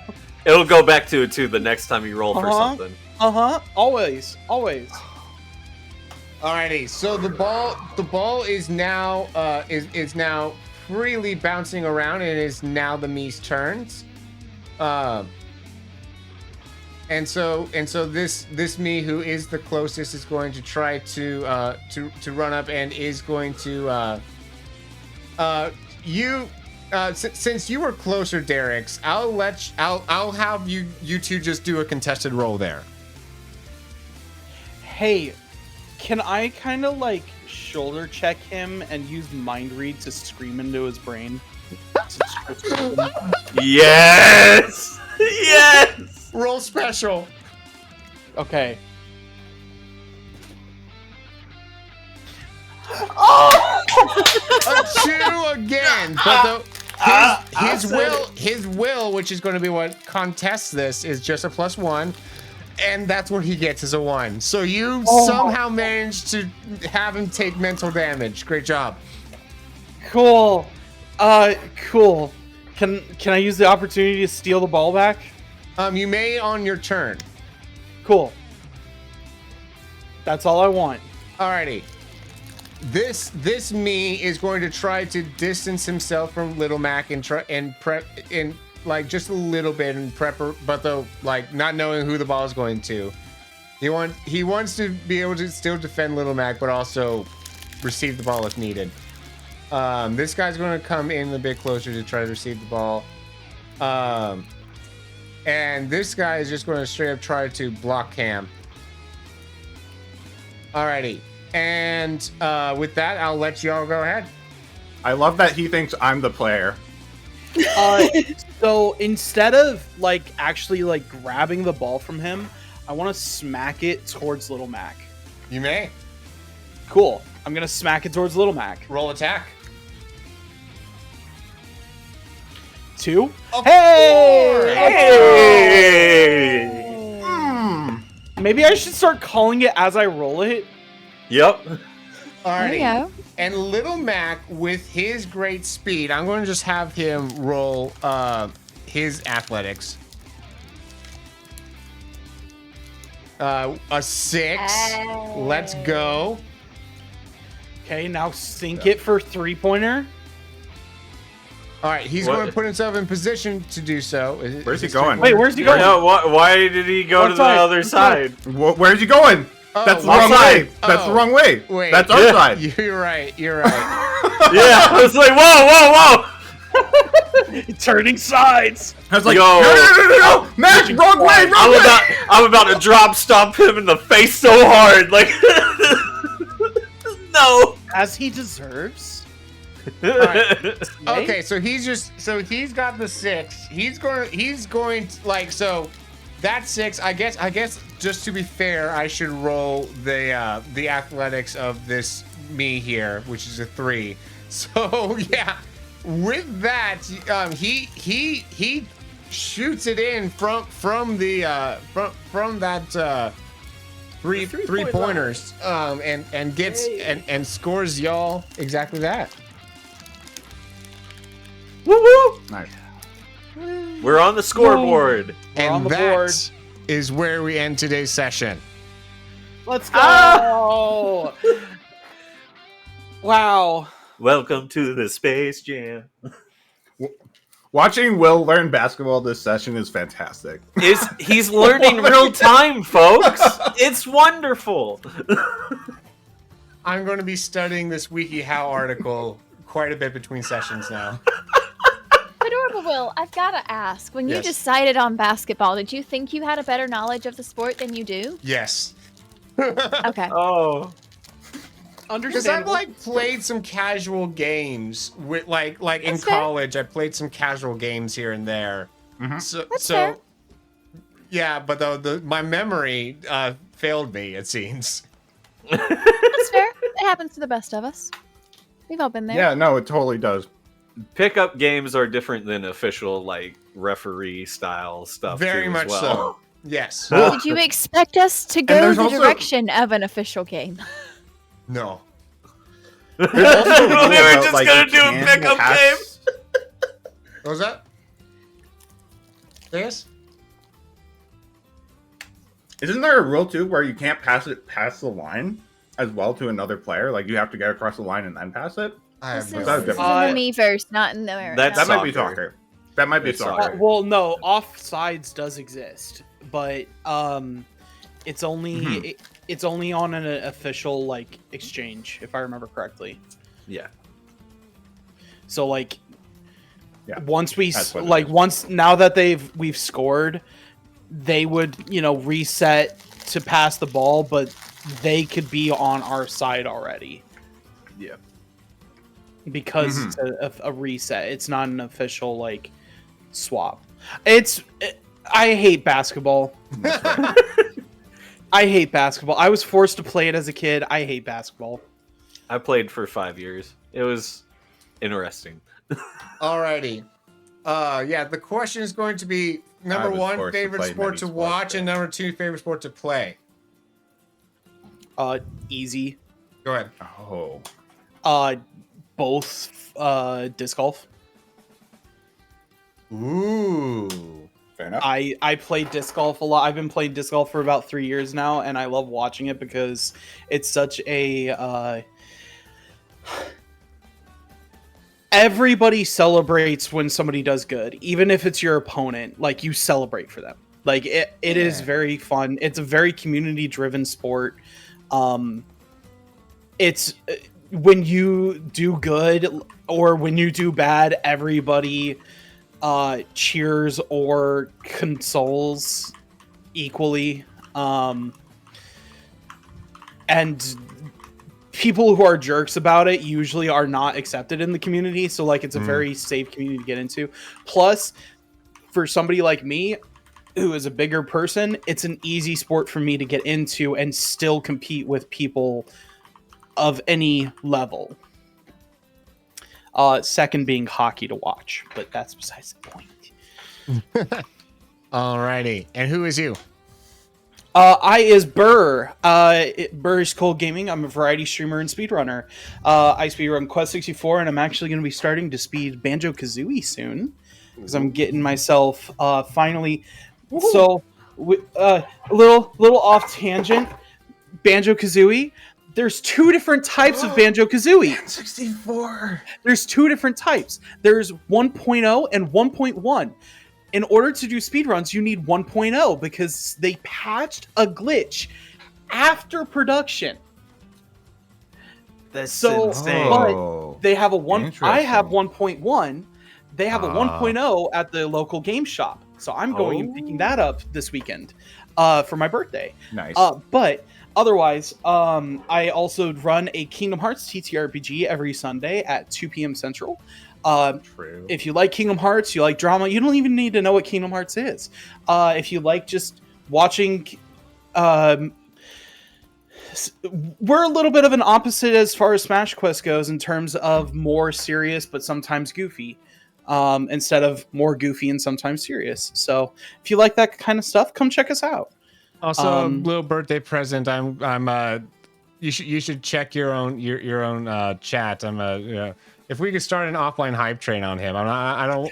It'll go back to a 2 the next time you roll for Uh-huh. something. Always. Alrighty, so the ball is now is now freely bouncing around, and it is now the Mii's turns. And so this Mii who is the closest is going to try to run up and is going to since you were closer, Derek's, I'll have you two just do a contested roll there. Hey, can I kind of like shoulder check him and use mind read to scream into his brain? Yes! Yes! Roll special. Okay. A 2 again, but his will, which is going to be what contests this, is just a +1, and that's what he gets is a 1. So you somehow managed to have him take mental damage. Great job. Cool. Cool. Can I use the opportunity to steal the ball back? You may on your turn. Cool. That's all I want. Alrighty. This Mii is going to try to distance himself from Little Mac and try and prep in like just a little bit and prep, but though like not knowing who the ball is going to. He wants to be able to still defend Little Mac, but also receive the ball if needed. This guy's going to come in a bit closer to try to receive the ball. And this guy is just going to straight up try to block Cam. Alrighty. And with that, I'll let y'all go ahead. I love that he thinks I'm the player. So instead of like actually like grabbing the ball from him, I want to smack it towards Little Mac. You may. Cool. I'm gonna smack it towards Little Mac. Roll attack. 2. A Hey! 4. Hey! Maybe I should start calling it as I roll it. Yep. Alrighty. There you go. And Little Mac, with his great speed, I'm going to just have him roll his athletics. A 6. Let's go. Okay, now sink it for 3-pointer. All right, he's What? going to put himself in position to do so. Where's he this going? Wait, where's he going? No, why did he go What to the side? other What side? Where's he going? Oh, That's the what wrong side? way. That's the Oh. wrong way. Wait. That's our Yeah. side. You're right. You're right. Yeah, I was like, whoa! Turning sides. I was like, Yo. no, Matt, wrong way, wrong way. I'm about to drop stomp him in the face so hard, like, no. As he deserves. Okay, so he's got the 6. He's going to, like, so that 6. I guess just to be fair, I should roll the athletics of this Mii here, which is a 3. So yeah, with that, he shoots it in from that three pointers and gets and scores y'all exactly that. Woo woo! Nice. We're on the scoreboard. And on the that board. is where we end today's session. Let's go. Wow. Welcome to the Space Jam. Watching Will learn basketball this session is fantastic. He's learning real time, folks. It's wonderful. I'm going to be studying this WikiHow article quite a bit between sessions now. Adorable Will, I've got to ask. When you Yes. decided on basketball, did you think you had a better knowledge of the sport than you do? Yes. Okay. Oh. Because I've Understandable. like played some casual games with like in That's fair. college. I played some casual games here and there. So That's fair. yeah, but my memory failed me. It seems. That's fair. It happens to the best of us. We've all been there. Yeah, no, it totally does. Pickup games are different than official, like, referee style stuff. Very too, as much well. so. Yes. Did you expect us to go there's the also- direction of an official game? No. We There's also a rule were about, just like, gonna you do a can't pickup pass- What was that? Yes. Isn't there a rule too where you can't pass it past the line? as well to another player? Like you have to get across the line and then pass it? I have This no is, That this is idea. in Uh, the Miiverse, not in the That's That might be soccer. soccer. That might be It's soccer. soccer. Well, no, offsides does exist, but it's only it's only on an official like exchange, if I remember correctly. Yeah. So like, Yeah, once we that's what it like is. once now that we've scored, they would reset to pass the ball, but they could be on our side already Yeah. because Mm-hmm. it's a reset. It's not an official like swap. I hate basketball. I hate basketball. I was forced to play it as a kid. I hate basketball. I played for 5 years. It was interesting. Alrighty. Yeah, the question is going to be number was one, forced to favorite play sport many to sports, watch, and yeah. number two, favorite sport to play. Easy. Go ahead. Oh, Both disc golf. Ooh. fair enough. I play disc golf a lot. I've been playing disc golf for about 3 years now, and I love watching it because it's such a everybody celebrates when somebody does good, even if it's your opponent. Like, you celebrate for them. Like, it is Yeah. very fun. It's a very community driven sport. It's when you do good or when you do bad, everybody cheers or consoles equally. And people who are jerks about it usually are not accepted in the community, so like it's a very safe community to get into. Plus, for somebody like me who is a bigger person, it's an easy sport for me to get into and still compete with people of any level. Second being hockey to watch, but that's besides the point. Alrighty. And who is you? I is Burr. BurrItsColdGaming. I'm a variety streamer and speedrunner. I speedrun Quest 64, and I'm actually going to be starting to speed Banjo-Kazooie soon because I'm getting myself finally. So, a little off tangent. Banjo-Kazooie. There's two different types of Banjo-Kazooie. 64. There's two different types. There's 1.0 and 1.1. In order to do speedruns, you need 1.0 because they patched a glitch after production. That's So, insane. but they have a one. I have Interesting. 1.1. They have a Ah. 1.0 at the local game shop. So I'm going and picking that up this weekend for my birthday. Nice. But otherwise, I also run a Kingdom Hearts TTRPG every Sunday at 2 p.m. Central. True. If you like Kingdom Hearts, you like drama, you don't even need to know what Kingdom Hearts is. If you like just watching, we're a little bit of an opposite as far as Smash Quest goes in terms of more serious but sometimes goofy, instead of more goofy and sometimes serious. So if you like that kind of stuff, come check us out. Also, a little birthday present. You should check your own chat. If we could start an offline hype train on him,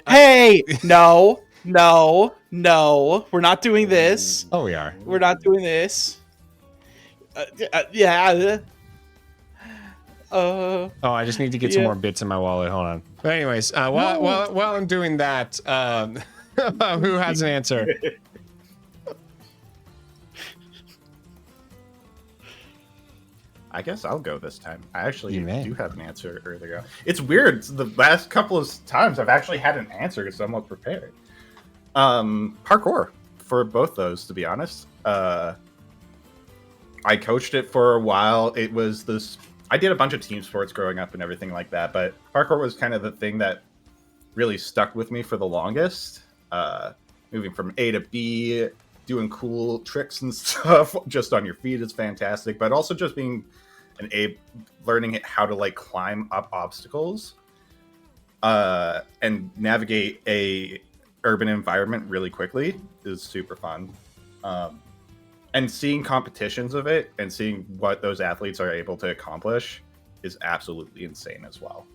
Hey, no, we're not doing this. Oh, we are. We're not doing this. Yeah. Oh, I just need to get some Yeah. more bits in my wallet. Hold on. But anyways, while I'm doing that, who has an answer? I guess I'll go this time. I actually You may. do have an answer earlier. It's weird. The last couple of times I've actually had an answer because I'm well prepared. Parkour for both those, to be honest. I coached it for a while. It was this. I did a bunch of team sports growing up and everything like that, but parkour was kind of the thing that really stuck with me for the longest. Moving from A to B, doing cool tricks and stuff just on your feet is fantastic, but also just being learning how to like climb up obstacles and navigate a urban environment really quickly is super fun. And seeing competitions of it and seeing what those athletes are able to accomplish is absolutely insane as well.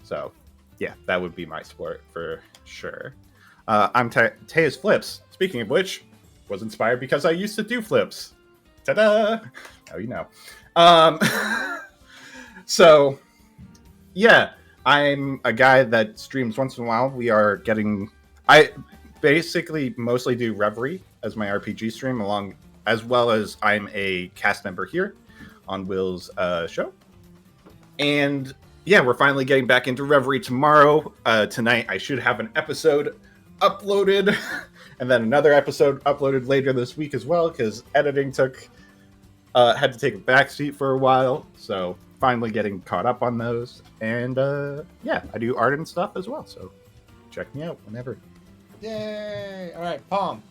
So yeah, that would be my sport for sure. I'm TeusFlips. Speaking of which, was inspired because I used to do flips Ta-da! Now you know. Um, so, yeah, I'm a guy that streams once in a while. I basically mostly do Reverie as my RPG stream, as well as I'm a cast member here on Will's show. And yeah, we're finally getting back into Reverie tomorrow. Tonight, I should have an episode uploaded, and then another episode uploaded later this week as well, because editing had to take a backseat for a while. So finally getting caught up on those. And yeah, I do art and stuff as well. So check me out whenever. Yay! All right, Palm.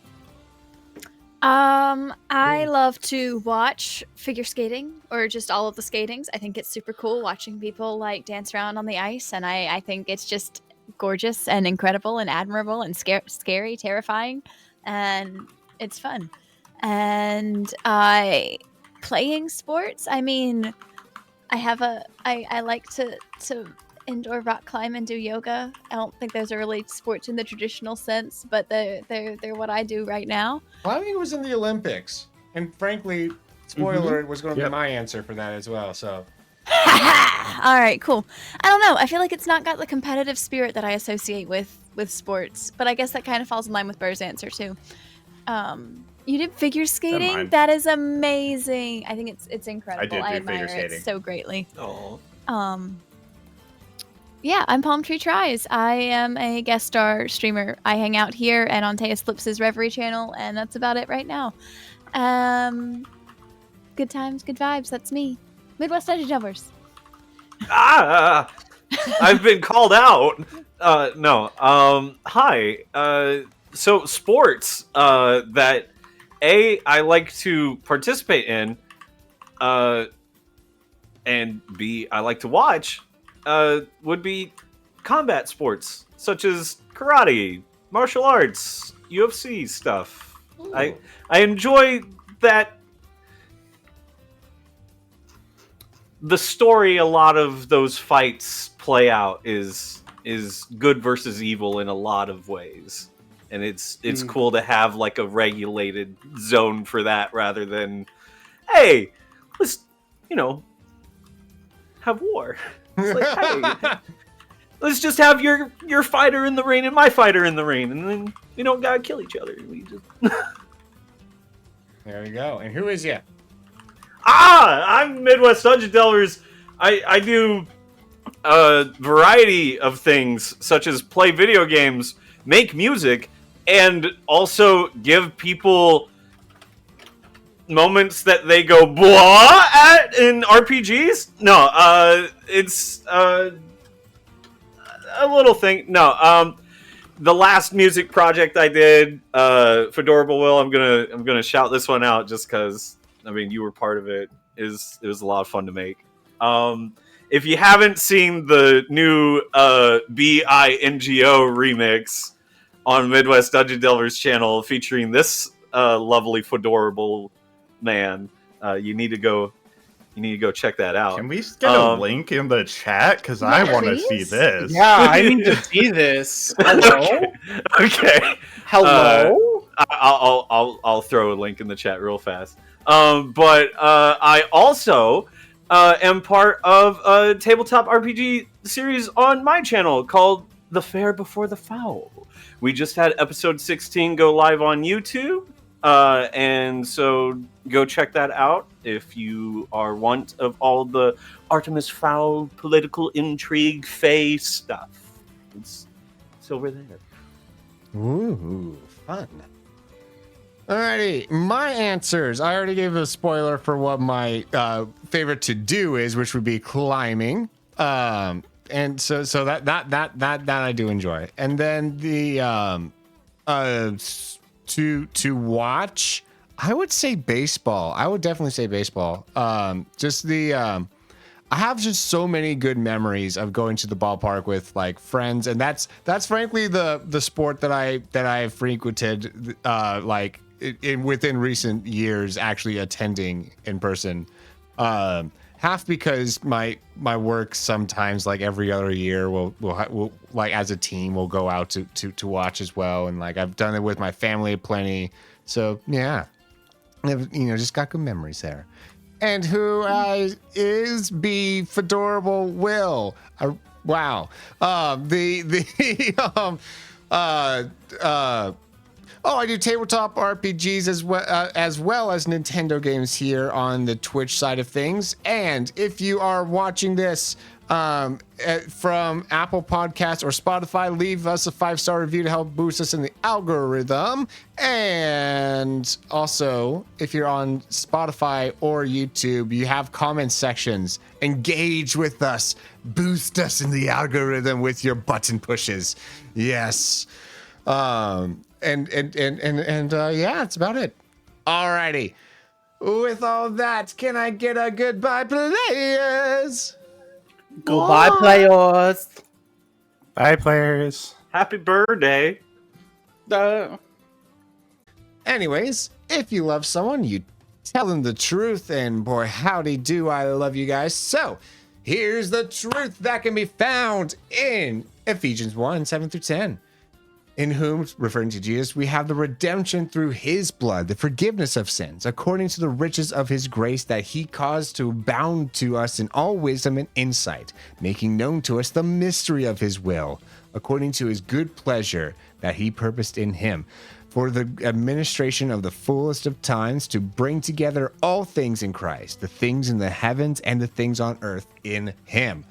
I love to watch figure skating or just all of the skatings. I think it's super cool watching people like dance around on the ice, and I think it's just gorgeous and incredible and admirable and scary, terrifying, and it's fun. And playing sports. I mean, I like to indoor rock climb and do yoga. I don't think those are really sports in the traditional sense, but they're what I do right now. Climbing was in the Olympics, and frankly, spoiler, it was going to be my answer for that as well. So, all right, cool. I don't know. I feel like it's not got the competitive spirit that I associate with sports, but I guess that kind of falls in line with Burr's answer too. You did figure skating? That is amazing. I think it's incredible. I admire it so greatly. Oh. Yeah, I'm Palm Tree Tries. I am a guest star streamer. I hang out here and on TeusFlips' Reverie channel, and that's about it right now. Good times, good vibes. That's me. Midwest Dungeon Jumpers. I've been called out. No. Hi. So sports that I like to participate in, and B, I like to watch. Would be combat sports such as karate, martial arts, UFC stuff. Ooh. I enjoy that. The story a lot of those fights play out is good versus evil in a lot of ways, and it's cool to have like a regulated zone for that rather than, hey, let's have war. It's like, hey, let's just have your fighter in the ring and my fighter in the ring, and then we don't gotta kill each other. We just There you go. And who is you? I'm Midwest Dungeon Delvers. I do a variety of things, such as play video games, make music, and also give people moments that they go blah at in RPGs. No, it's a little thing. No, the last music project I did, Fedorable Will, I'm gonna shout this one out just because I mean you were part of it. It was a lot of fun to make. If you haven't seen the new BINGO remix on Midwest Dungeon Delvers channel featuring this lovely Fedorable man, you need to go check that out. Can we get a link in the chat? Because I want to see this. Yeah, I need to see this. Hello? Okay. Hello? I'll throw a link in the chat real fast. But I also am part of a tabletop RPG series on my channel called The Fair Before the Foul. We just had episode 16 go live on YouTube. And so go check that out if you are want of all the Artemis Fowl political intrigue fae stuff. It's over there. Ooh, fun. Alrighty, my answers. I already gave a spoiler for what my favorite to do is, which would be climbing. And so that I do enjoy. And then the to watch, I would say baseball. I would definitely say baseball. I have just so many good memories of going to the ballpark with like friends, and that's frankly the sport that I frequented within recent years, actually attending in person. Half because my work sometimes, like every other year, we'll like as a team we'll go out to watch as well, and like I've done it with my family plenty. So yeah. Just got good memories there. And who is B Fedorable Will? Wow. I do tabletop RPGs as well as Nintendo games here on the Twitch side of things. And if you are watching this from Apple Podcasts or Spotify, leave us a 5-star review to help boost us in the algorithm. And also, if you're on Spotify or YouTube, you have comment sections. Engage with us. Boost us in the algorithm with your button pushes. Yes. Yeah, that's about it. Alrighty. With all that, can I get a goodbye, players? Goodbye, players. Bye, players. Happy birthday. Anyways, if you love someone, you tell them the truth, and boy, howdy do I love you guys. So, here's the truth that can be found in Ephesians 1, 7 through 10. In whom, referring to Jesus, we have the redemption through his blood, the forgiveness of sins, according to the riches of his grace that he caused to abound to us in all wisdom and insight, making known to us the mystery of his will, according to his good pleasure that he purposed in him, for the administration of the fullest of times, to bring together all things in Christ, the things in the heavens and the things on earth in him.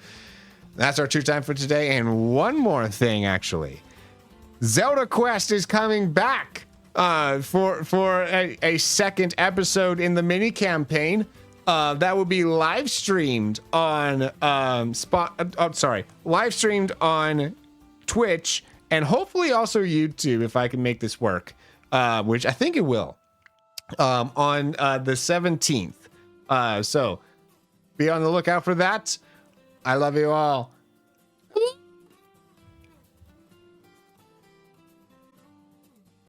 That's our true time for today. And one more thing, actually. Zelda Quest is coming back for a second episode in the mini campaign that will be live streamed on live streamed on Twitch and hopefully also YouTube if I can make this work, which I think it will, on the 17th. So be on the lookout for that. I love you all.